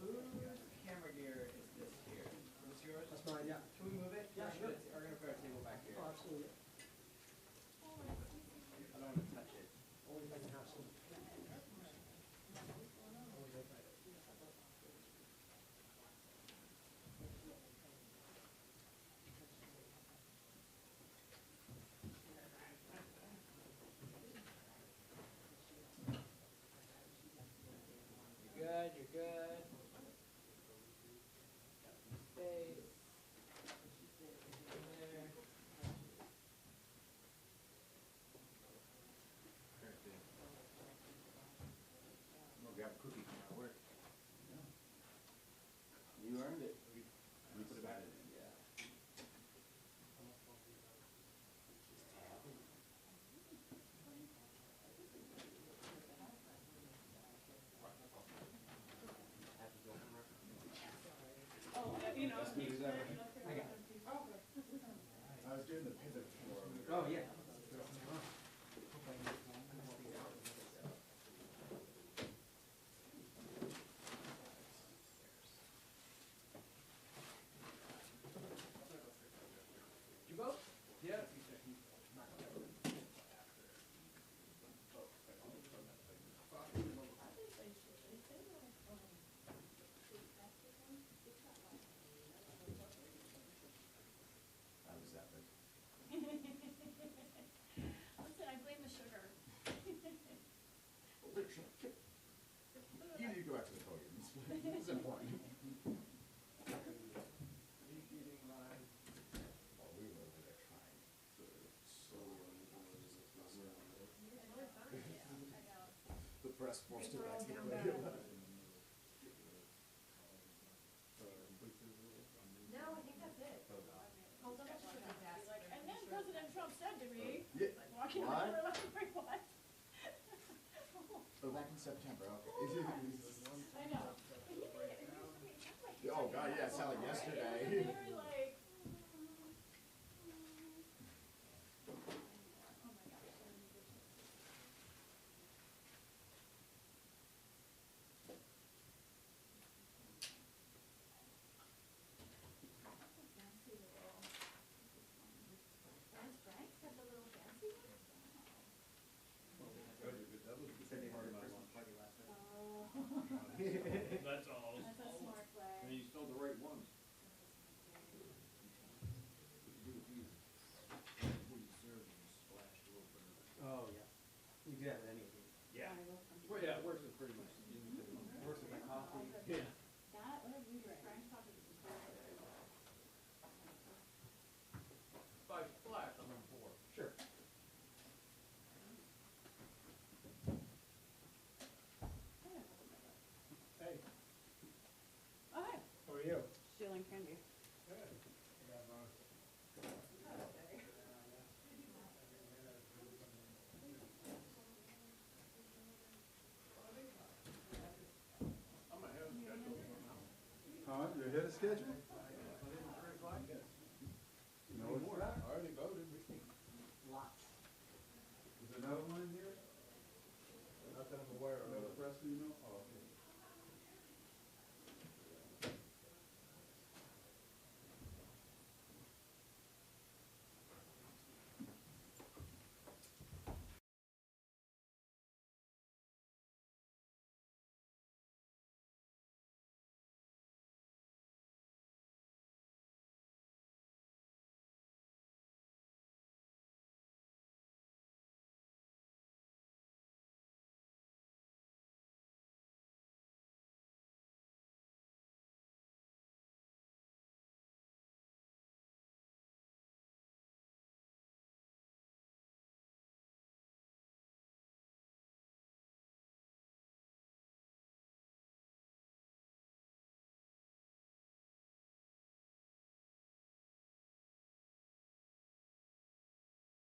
Whose camera gear is this here? Is this yours? That's mine, yeah. Can we move it? Yeah, sure. We're gonna put our table back here. Oh, absolutely. I don't want to touch it. Only if I can have some. You're good, you're good. Space. There. I'll grab a cookie from my work. You earned it. You put it back in. Yeah. You know. As good as ever. I got it. I was doing the pivot for. Oh, yeah. You vote? Yeah. How was that, Rick? Listen, I blame the sugar. Rick, you need to go back to the podium. This is important. Well, we were over there trying. The press forced it back to the podium. No, I think that's it. Hold on, I should have asked. And then President Trump said to me, Yeah. walking What? around, I'm like, what? Oh, back in September, okay. I know. Oh, God, yeah, it sounded like yesterday. Very like. That's Frank, got the little fancy one? He said they heard about one party last night. Oh. That's all. That's a smart play. you spelled the right ones. Oh, yeah. You do that with any of these. Yeah. Well, yeah, it works with pretty much. It works with my coffee. Yeah. That, what did we drink? Frank's coffee is good. Five flat, I'm on four. Sure. Hey, Oh, hi. how are you? Stealing candy. Huh? You're ahead of schedule? No, it's not. I already voted. Lots. Is there another one in here? Not that I'm aware of. Another press email? Oh, okay.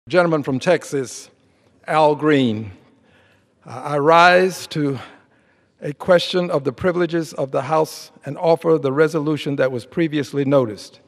Gentleman from Texas, Al Green. I rise to a question of the privileges of the House and offer the resolution that was previously noticed.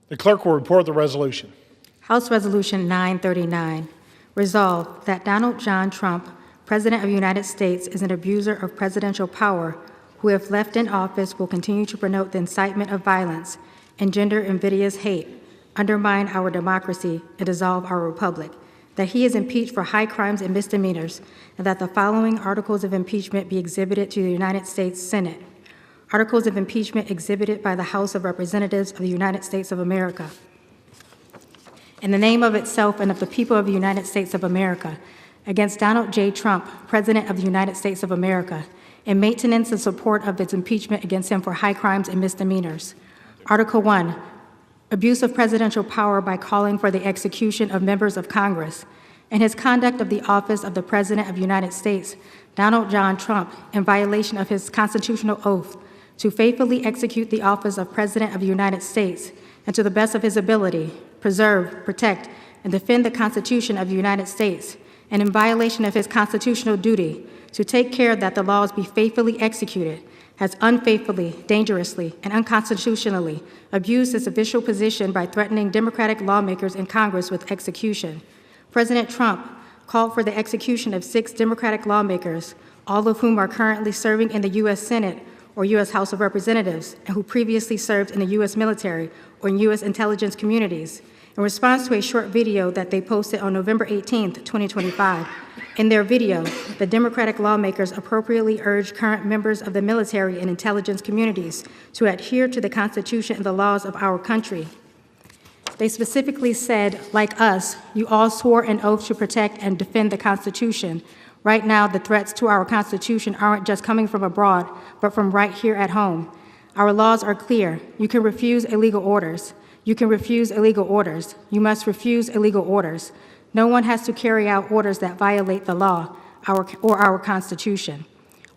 The clerk will report the resolution. House Resolution 939. Resolved that Donald John Trump, President of the United States, is an abuser of presidential power who, if left in office, will continue to promote the incitement of violence, engender invidious hate, undermine our democracy, and dissolve our republic, that he is impeached for high crimes and misdemeanors, and that the following articles of impeachment be exhibited to the United States Senate. Articles of impeachment exhibited by the House of Representatives of the United States of America. In the name of itself and of the people of the United States of America, against Donald J. Trump, President of the United States of America, in maintenance and support of its impeachment against him for high crimes and misdemeanors. Article 1, abuse of presidential power by calling for the execution of members of Congress. In his conduct of the office of the President of the United States, Donald John Trump, in violation of his constitutional oath, to faithfully execute the office of President of the United States, and to the best of his ability, preserve, protect, and defend the Constitution of the United States, and in violation of his constitutional duty, to take care that the laws be faithfully executed, has unfaithfully, dangerously, and unconstitutionally abused his official position by threatening Democratic lawmakers in Congress with execution. President Trump called for the execution of 6 Democratic lawmakers, all of whom are currently serving in the U.S. Senate or U.S. House of Representatives, and who previously served in the U.S. military or in U.S. intelligence communities, in response to a short video that they posted on November 18, 2025. In their video, the Democratic lawmakers appropriately urged current members of the military and intelligence communities to adhere to the Constitution and the laws of our country. They specifically said, like us, you all swore an oath to protect and defend the Constitution. Right now, the threats to our Constitution aren't just coming from abroad, but from right here at home. Our laws are clear. You can refuse illegal orders. You can refuse illegal orders. You must refuse illegal orders. No one has to carry out orders that violate the law or our Constitution.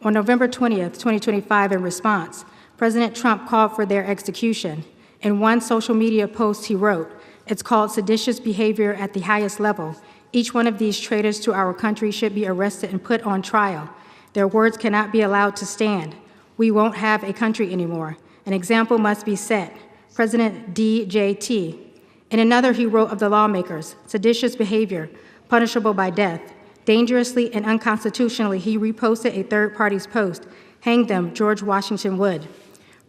On November 20th, 2025, in response, President Trump called for their execution. In one social media post, he wrote, "It's called seditious behavior at the highest level. Each one of these traitors to our country should be arrested and put on trial. Their words cannot be allowed to stand. We won't have a country anymore. An example must be set. President DJT." In another, he wrote of the lawmakers, seditious behavior, punishable by death. Dangerously and unconstitutionally, he reposted a third party's post, "Hang them, George Washington Wood."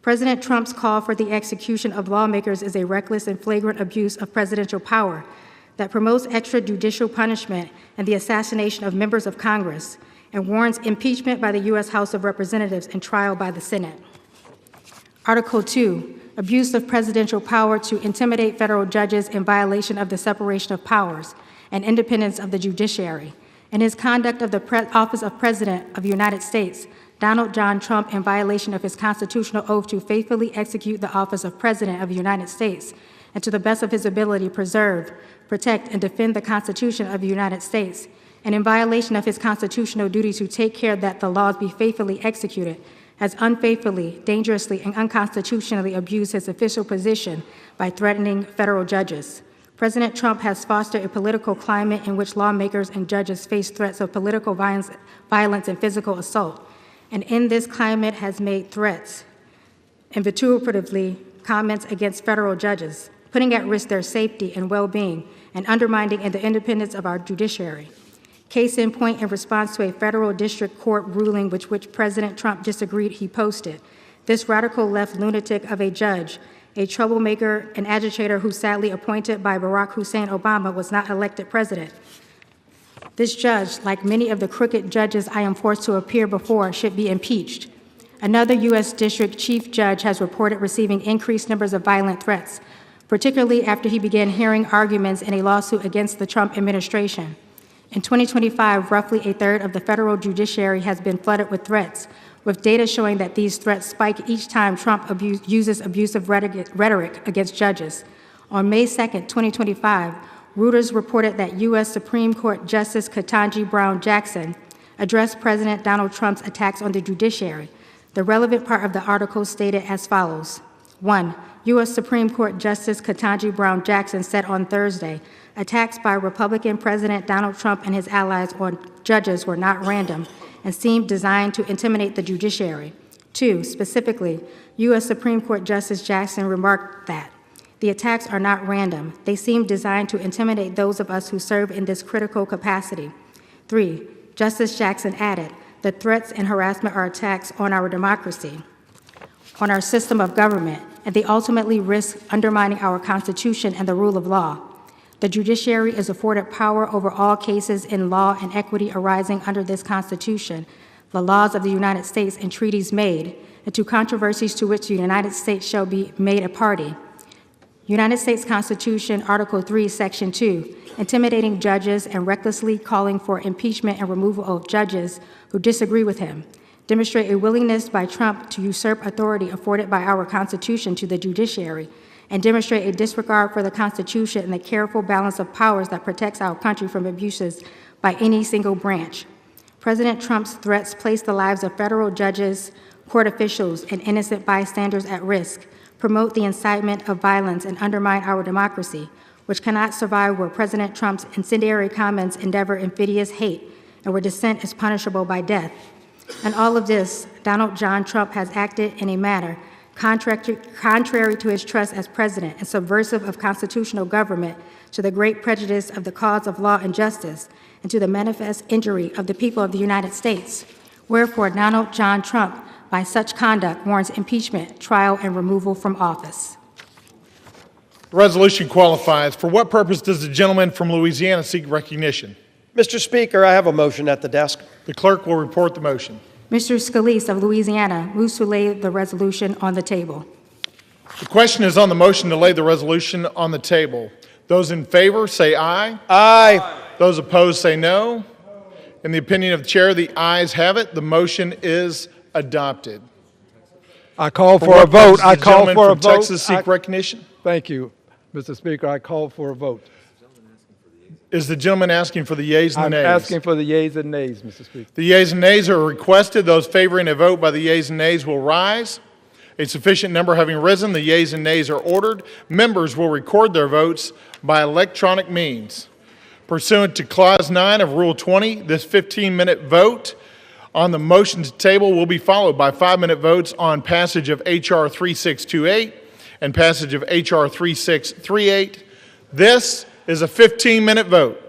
President Trump's call for the execution of lawmakers is a reckless and flagrant abuse of presidential power that promotes extrajudicial punishment and the assassination of members of Congress, and warrants impeachment by the U.S. House of Representatives and trial by the Senate. Article 2, abuse of presidential power to intimidate federal judges in violation of the separation of powers and independence of the judiciary. In his conduct of the office of President of the United States, Donald John Trump, in violation of his constitutional oath to faithfully execute the office of President of the United States, and to the best of his ability preserve, protect, and defend the Constitution of the United States, and in violation of his constitutional duty to take care that the laws be faithfully executed, has unfaithfully, dangerously, and unconstitutionally abused his official position by threatening federal judges. President Trump has fostered a political climate in which lawmakers and judges face threats of political violence and physical assault, and in this climate has made threats and vituperatively comments against federal judges, putting at risk their safety and well-being, and undermining the independence of our judiciary. Case in point, in response to a federal district court ruling which President Trump disagreed, he posted, "This radical left lunatic of a judge, a troublemaker and agitator who sadly appointed by Barack Hussein Obama was not elected president. This judge, like many of the crooked judges I am forced to appear before, should be impeached." Another U.S. District Chief Judge has reported receiving increased numbers of violent threats, particularly after he began hearing arguments in a lawsuit against the Trump administration. In 2025, roughly a third of the federal judiciary has been flooded with threats, with data showing that these threats spike each time Trump uses abusive rhetoric against judges. On May 2, 2025, Reuters reported that U.S. Supreme Court Justice Ketanji Brown Jackson addressed President Donald Trump's attacks on the judiciary. The relevant part of the article stated as follows: 1, U.S. Supreme Court Justice Ketanji Brown Jackson said on Thursday, attacks by Republican President Donald Trump and his allies on judges were not random and seemed designed to intimidate the judiciary. 2, specifically, U.S. Supreme Court Justice Jackson remarked that the attacks are not random. They seem designed to intimidate those of us who serve in this critical capacity. 3, Justice Jackson added, the threats and harassment are attacks on our democracy, on our system of government, and they ultimately risk undermining our Constitution and the rule of law. The judiciary is afforded power over all cases in law and equity arising under this Constitution, the laws of the United States and treaties made, and to controversies to which the United States shall be made a party. United States Constitution, Article 3, Section 2, intimidating judges and recklessly calling for impeachment and removal of judges who disagree with him, demonstrate a willingness by Trump to usurp authority afforded by our Constitution to the judiciary, and demonstrate a disregard for the Constitution and the careful balance of powers that protects our country from abuses by any single branch. President Trump's threats place the lives of federal judges, court officials, and innocent bystanders at risk, promote the incitement of violence, and undermine our democracy, which cannot survive where President Trump's incendiary comments endeavor invidious hate and where dissent is punishable by death. In all of this, Donald John Trump has acted in a manner contrary to his trust as president and subversive of constitutional government, to the great prejudice of the cause of law and justice, and to the manifest injury of the people of the United States. Wherefore, Donald John Trump, by such conduct, warrants impeachment, trial, and removal from office. The resolution qualifies. For what purpose does the gentleman from Louisiana seek recognition? Mr. Speaker, I have a motion at the desk. The clerk will report the motion. Mr. Scalise of Louisiana moves to lay the resolution on the table. The question is on the motion to lay the resolution on the table. Those in favor say aye. Aye. Those opposed say no. In the opinion of the chair, the ayes have it. The motion is adopted. I call for a vote. I call for a vote. Texas seek recognition. Thank you, Mr. Speaker. I call for a vote. Is the gentleman asking for the yeas and the nays? I'm asking for the yeas and nays, Mr. Speaker. The yeas and nays are requested. Those favoring a vote by the yeas and nays will rise. A sufficient number having risen, the yeas and nays are ordered. Members will record their votes by electronic means. Pursuant to Clause 9 of Rule 20, this 15-minute vote on the motion to table will be followed by 5-minute votes on passage of H.R. 3628 and passage of H.R. 3638. This is a 15-minute vote.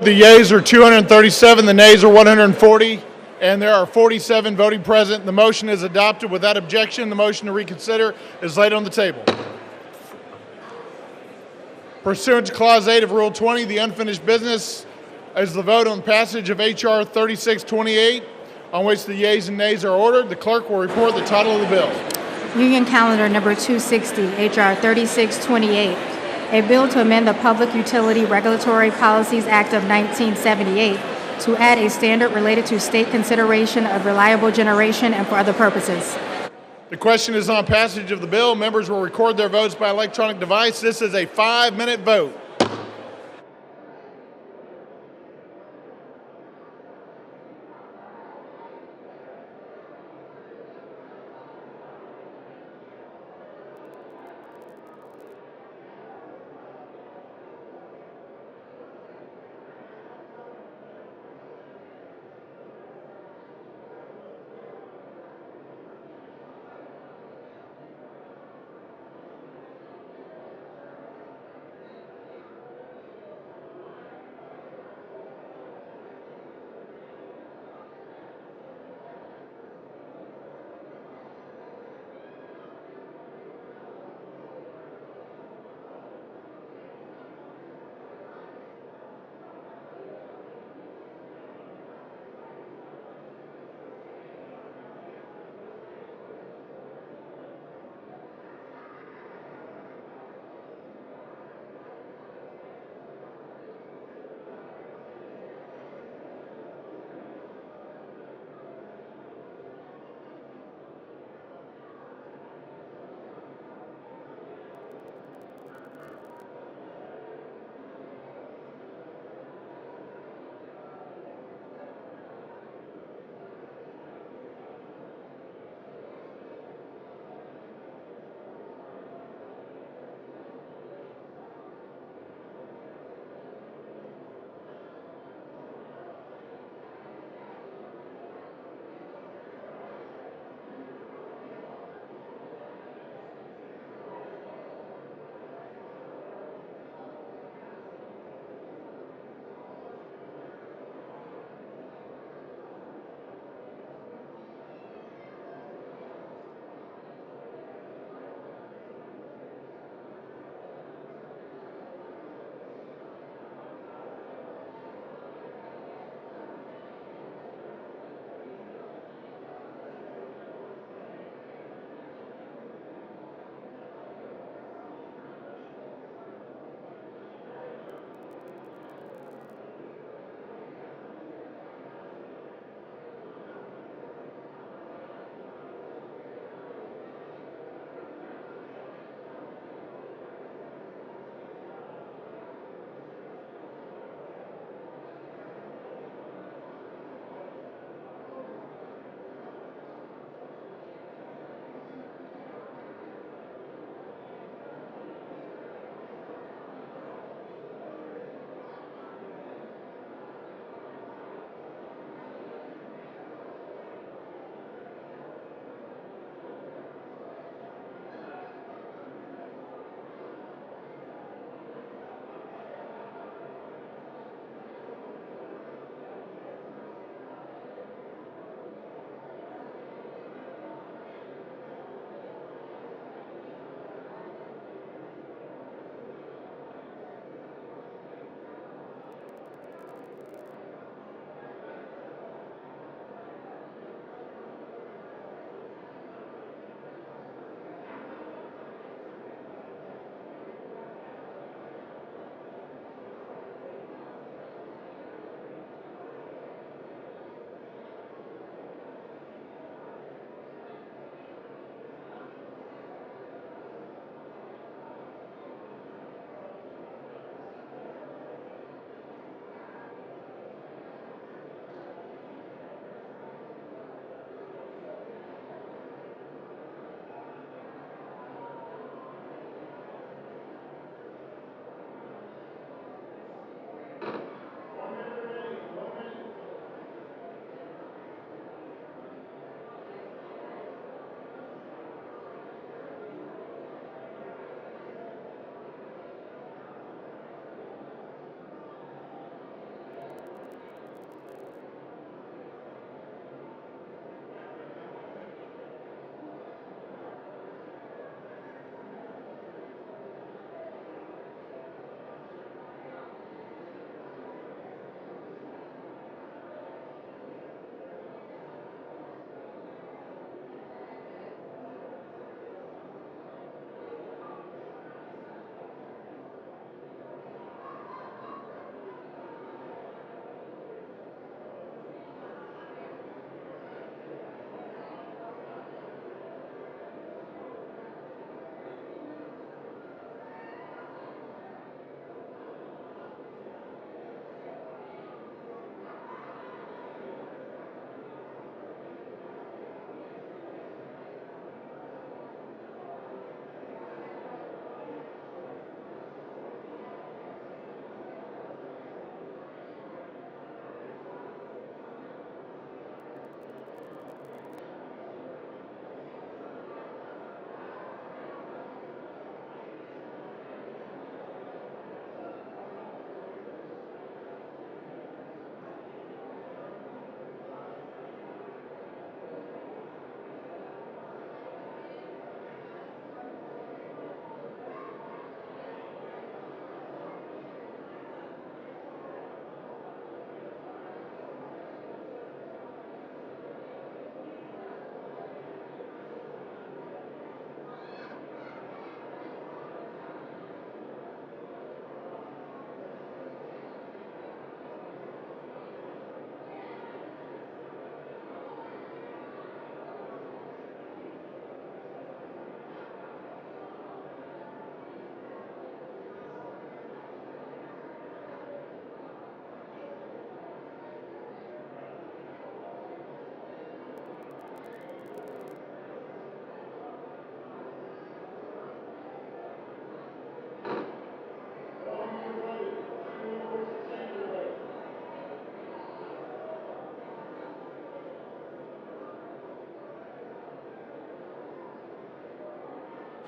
The yeas are 237, the nays are 140, and there are 47 voting present. The motion is adopted without objection. The motion to reconsider is laid on the table. Pursuant to Clause 8 of Rule 20, the unfinished business is the vote on passage of H.R. 3628, on which the yeas and nays are ordered. The clerk will report the title of the bill. Union Calendar Number 260, H.R. 3628, a bill to amend the Public Utility Regulatory Policies Act of 1978 to add a standard related to state consideration of reliable generation and for other purposes. The question is on passage of the bill. Members will record their votes by electronic device. This is a 5-minute vote.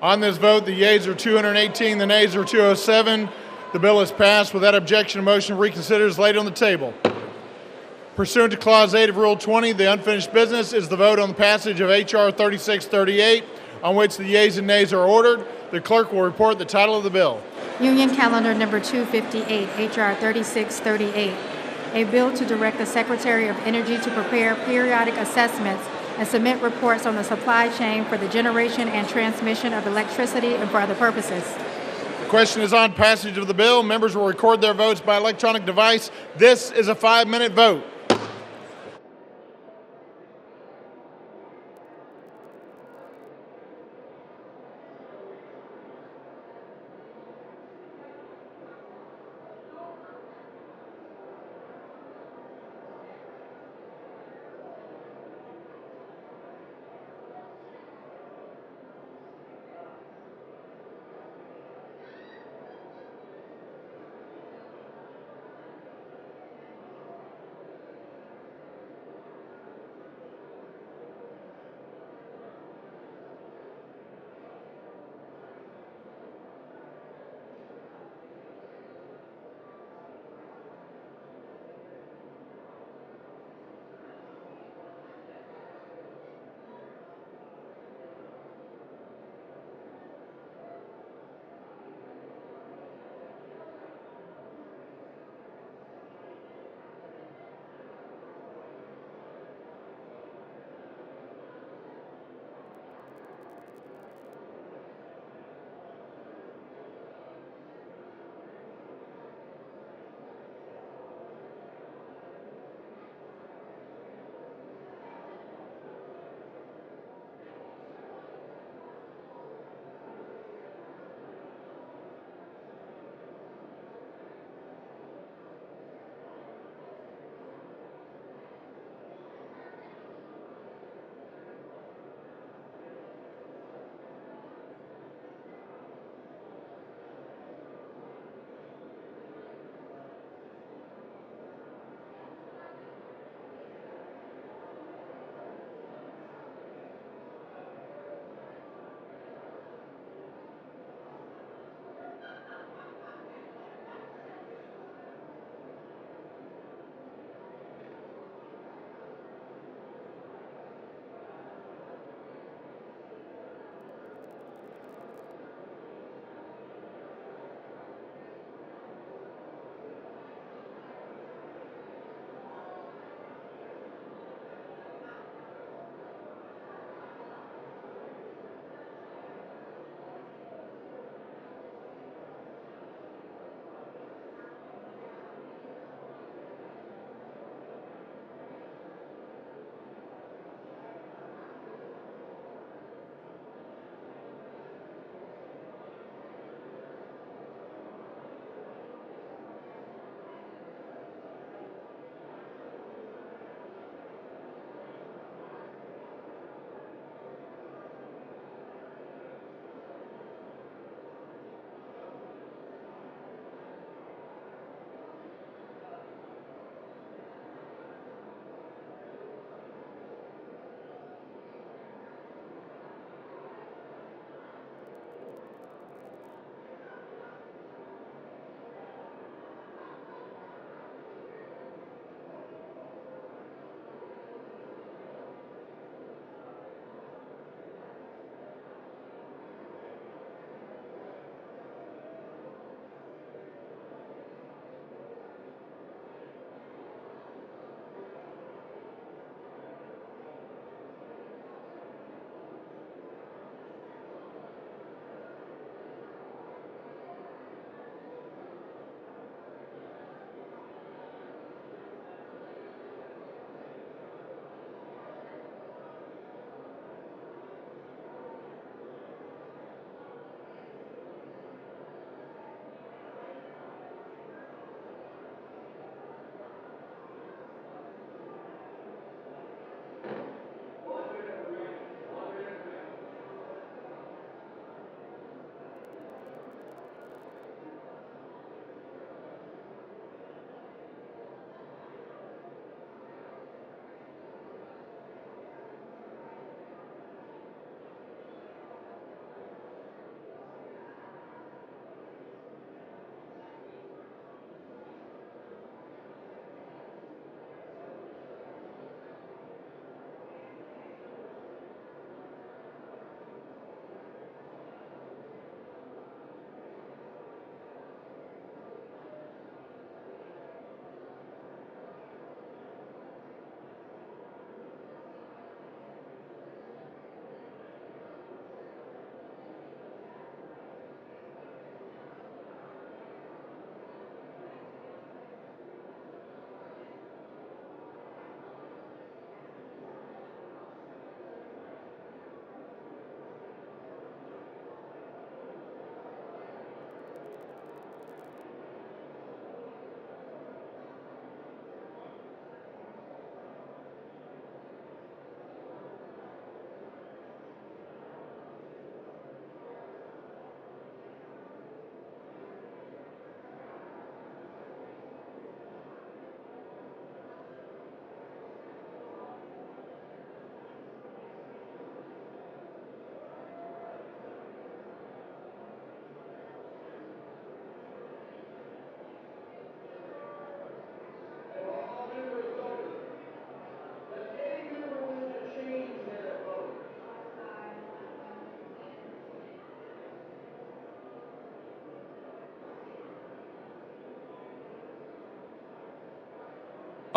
On this vote, the yeas are 218, the nays are 207. The bill is passed. Without objection, a motion to reconsider is laid on the table. Pursuant to Clause 8 of Rule 20, the unfinished business is the vote on the passage of H.R. 3638, on which the yeas and nays are ordered. The clerk will report the title of the bill. Union Calendar Number 258, H.R. 3638, a bill to direct the Secretary of Energy to prepare periodic assessments and submit reports on the supply chain for the generation and transmission of electricity and for other purposes. The question is on passage of the bill. Members will record their votes by electronic device. This is a 5-minute vote.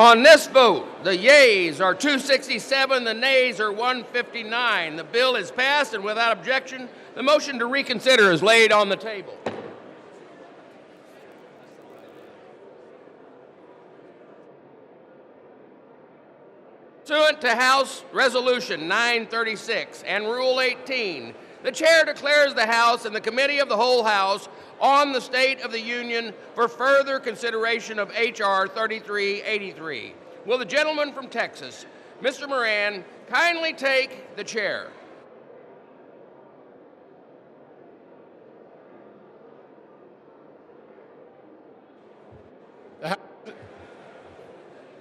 On this vote, the yeas are 267, the nays are 159. The bill is passed, and without objection, the motion to reconsider is laid on the table. Pursuant to House Resolution 936 and Rule 18, the Chair declares the House and the Committee of the Whole House on the State of the Union for further consideration of H.R. 3383. Will the gentleman from Texas, Mr. Moran, kindly take the chair?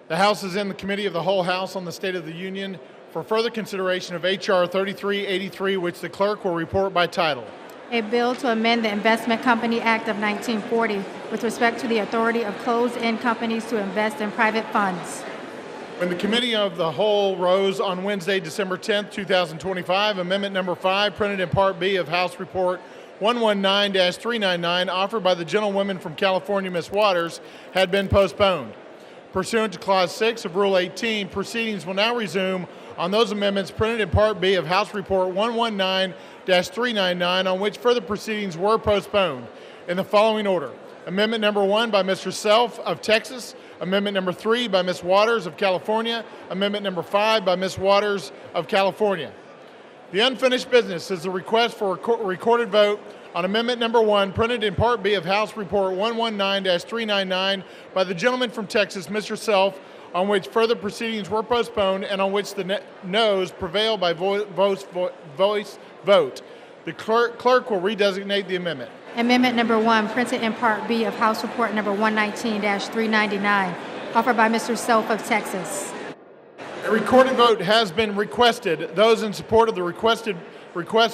The House is in the Committee of the Whole House on the State of the Union for further consideration of H.R. 3383, which the clerk will report by title. A bill to amend the Investment Company Act of 1940 with respect to the authority of closed-end companies to invest in private funds. When the Committee of the Whole rose on Wednesday, December 10, 2025, Amendment Number 5, printed in Part B of House Report 119-399, offered by the gentlewoman from California, Ms. Waters, had been postponed. Pursuant to Clause 6 of Rule 18, proceedings will now resume on those amendments printed in Part B of House Report 119-399, on which further proceedings were postponed, in the following order. Amendment Number 1 by Mr. Self of Texas. Amendment Number 3 by Ms. Waters of California. Amendment Number 5 by Ms. Waters of California. The unfinished business is the request for a recorded vote on Amendment Number 1, printed in Part B of House Report 119-399 by the gentleman from Texas, Mr. Self, on which further proceedings were postponed and on which the noes prevail by voice vote. The clerk will redesignate the amendment. Amendment Number 1, printed in Part B of House Report Number 119-399, offered by Mr. Self of Texas. A recorded vote has been requested. Those in support of the request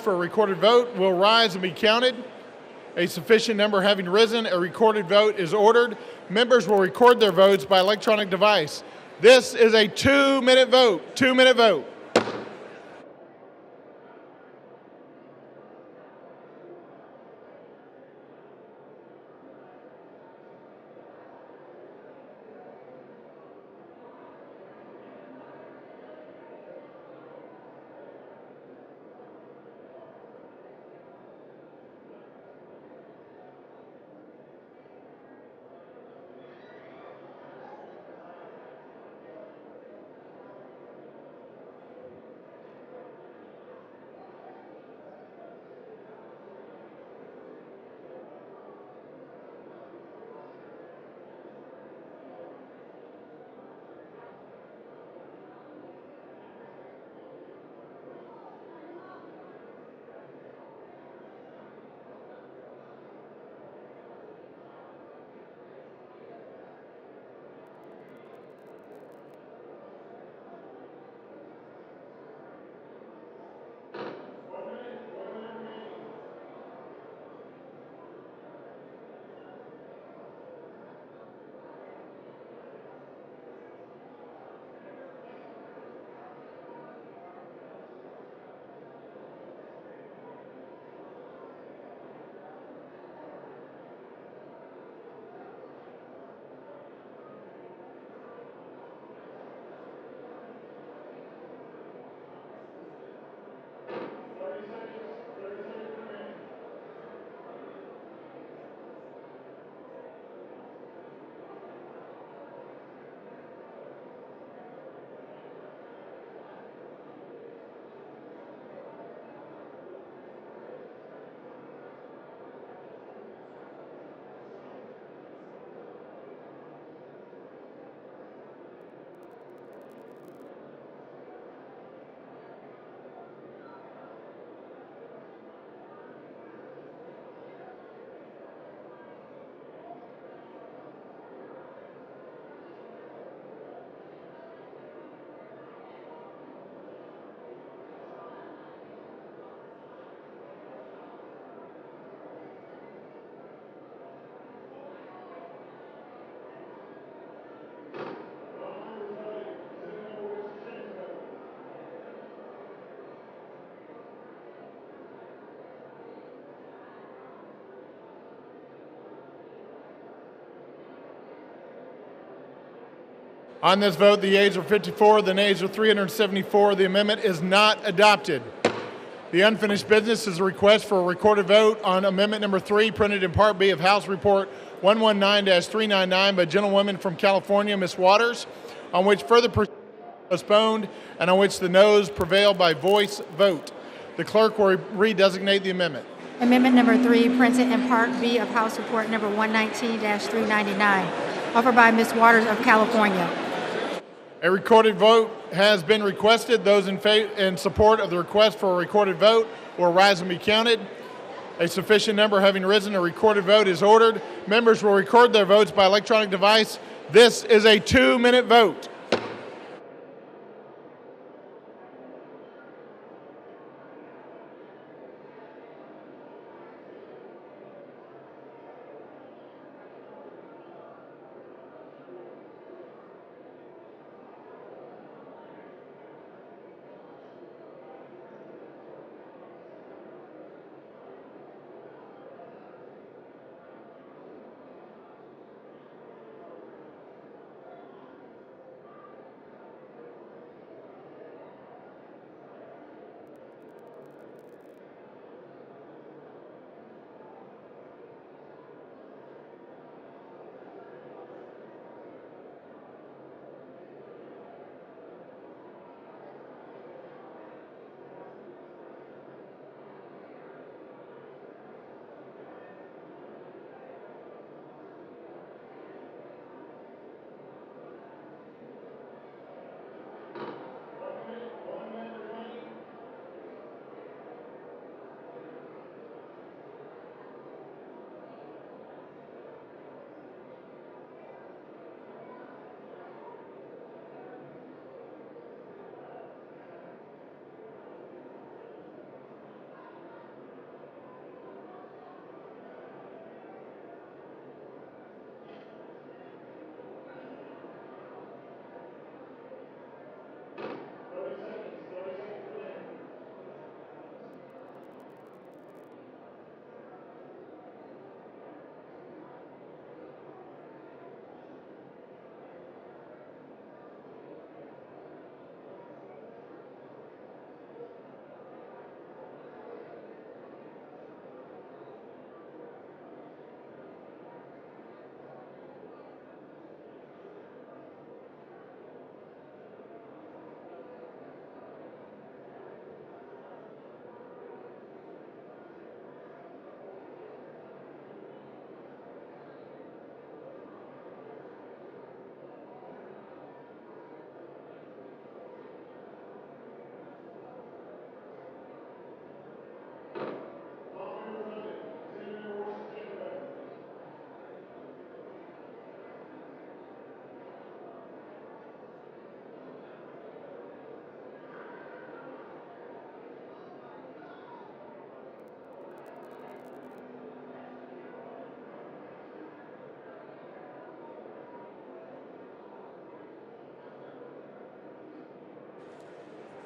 for a recorded vote will rise and be counted. A sufficient number having risen, a recorded vote is ordered. Members will record their votes by electronic device. This is a 2-minute vote. 2-minute vote. On this vote, the yeas are 54, the nays are 374. The amendment is not adopted. The unfinished business is a request for a recorded vote on amendment number 3, printed in Part B of House Report 119-399 by gentlewoman from California, Ms. Waters, on which further postponed and on which the noes prevail by voice vote. The clerk will redesignate the amendment. Amendment number 3, printed in Part B of House Report number 119-399, offered by Ms. Waters of California. A recorded vote has been requested. Those in support of the request for a recorded vote will rise and be counted. A sufficient number having risen, a recorded vote is ordered. Members will record their votes by electronic device. This is a 2-minute vote.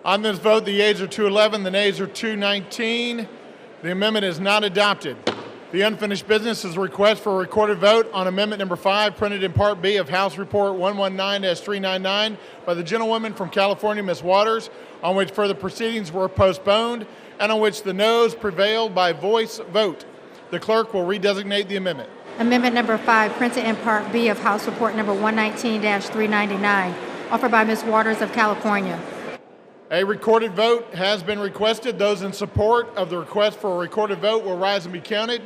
On this vote, the yeas are 211, the nays are 219. The amendment is not adopted. The unfinished business is a request for a recorded vote on amendment number 5, printed in Part B of House Report 119-399 by the gentlewoman from California, Ms. Waters, on which further proceedings were postponed and on which the noes prevailed by voice vote. The clerk will redesignate the amendment. Amendment number 5, printed in Part B of House Report number 119-399, offered by Ms. Waters of California. A recorded vote has been requested. Those in support of the request for a recorded vote will rise and be counted.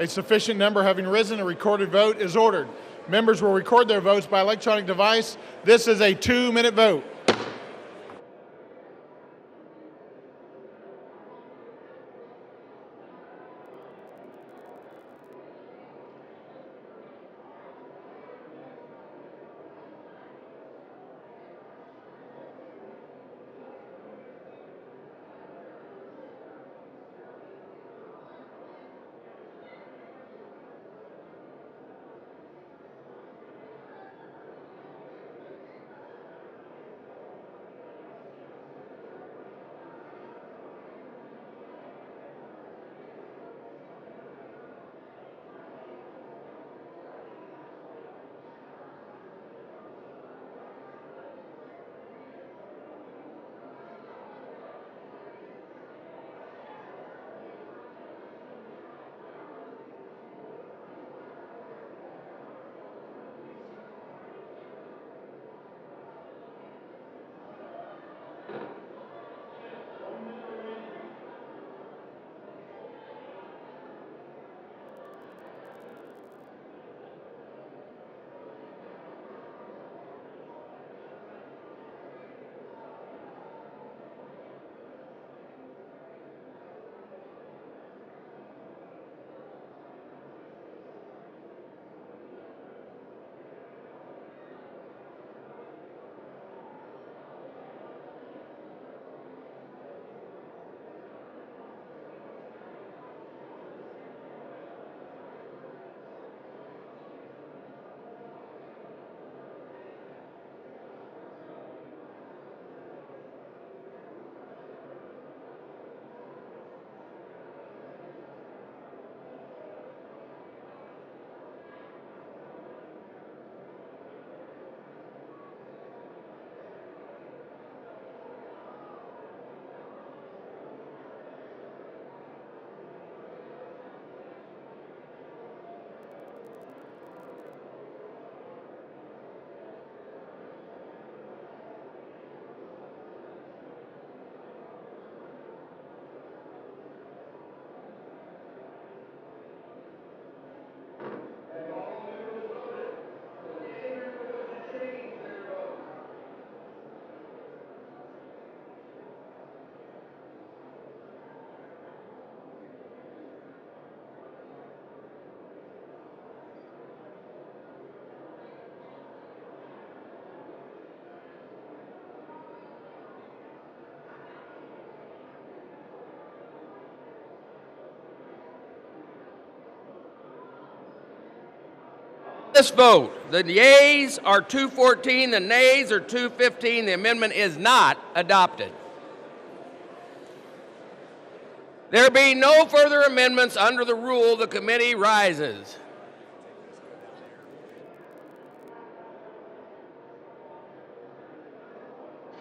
A sufficient number having risen, a recorded vote is ordered. Members will record their votes by electronic device. This is a 2-minute vote. This vote, the yeas are 214, the nays are 215. The amendment is not adopted. There being no further amendments under the rule, the committee rises.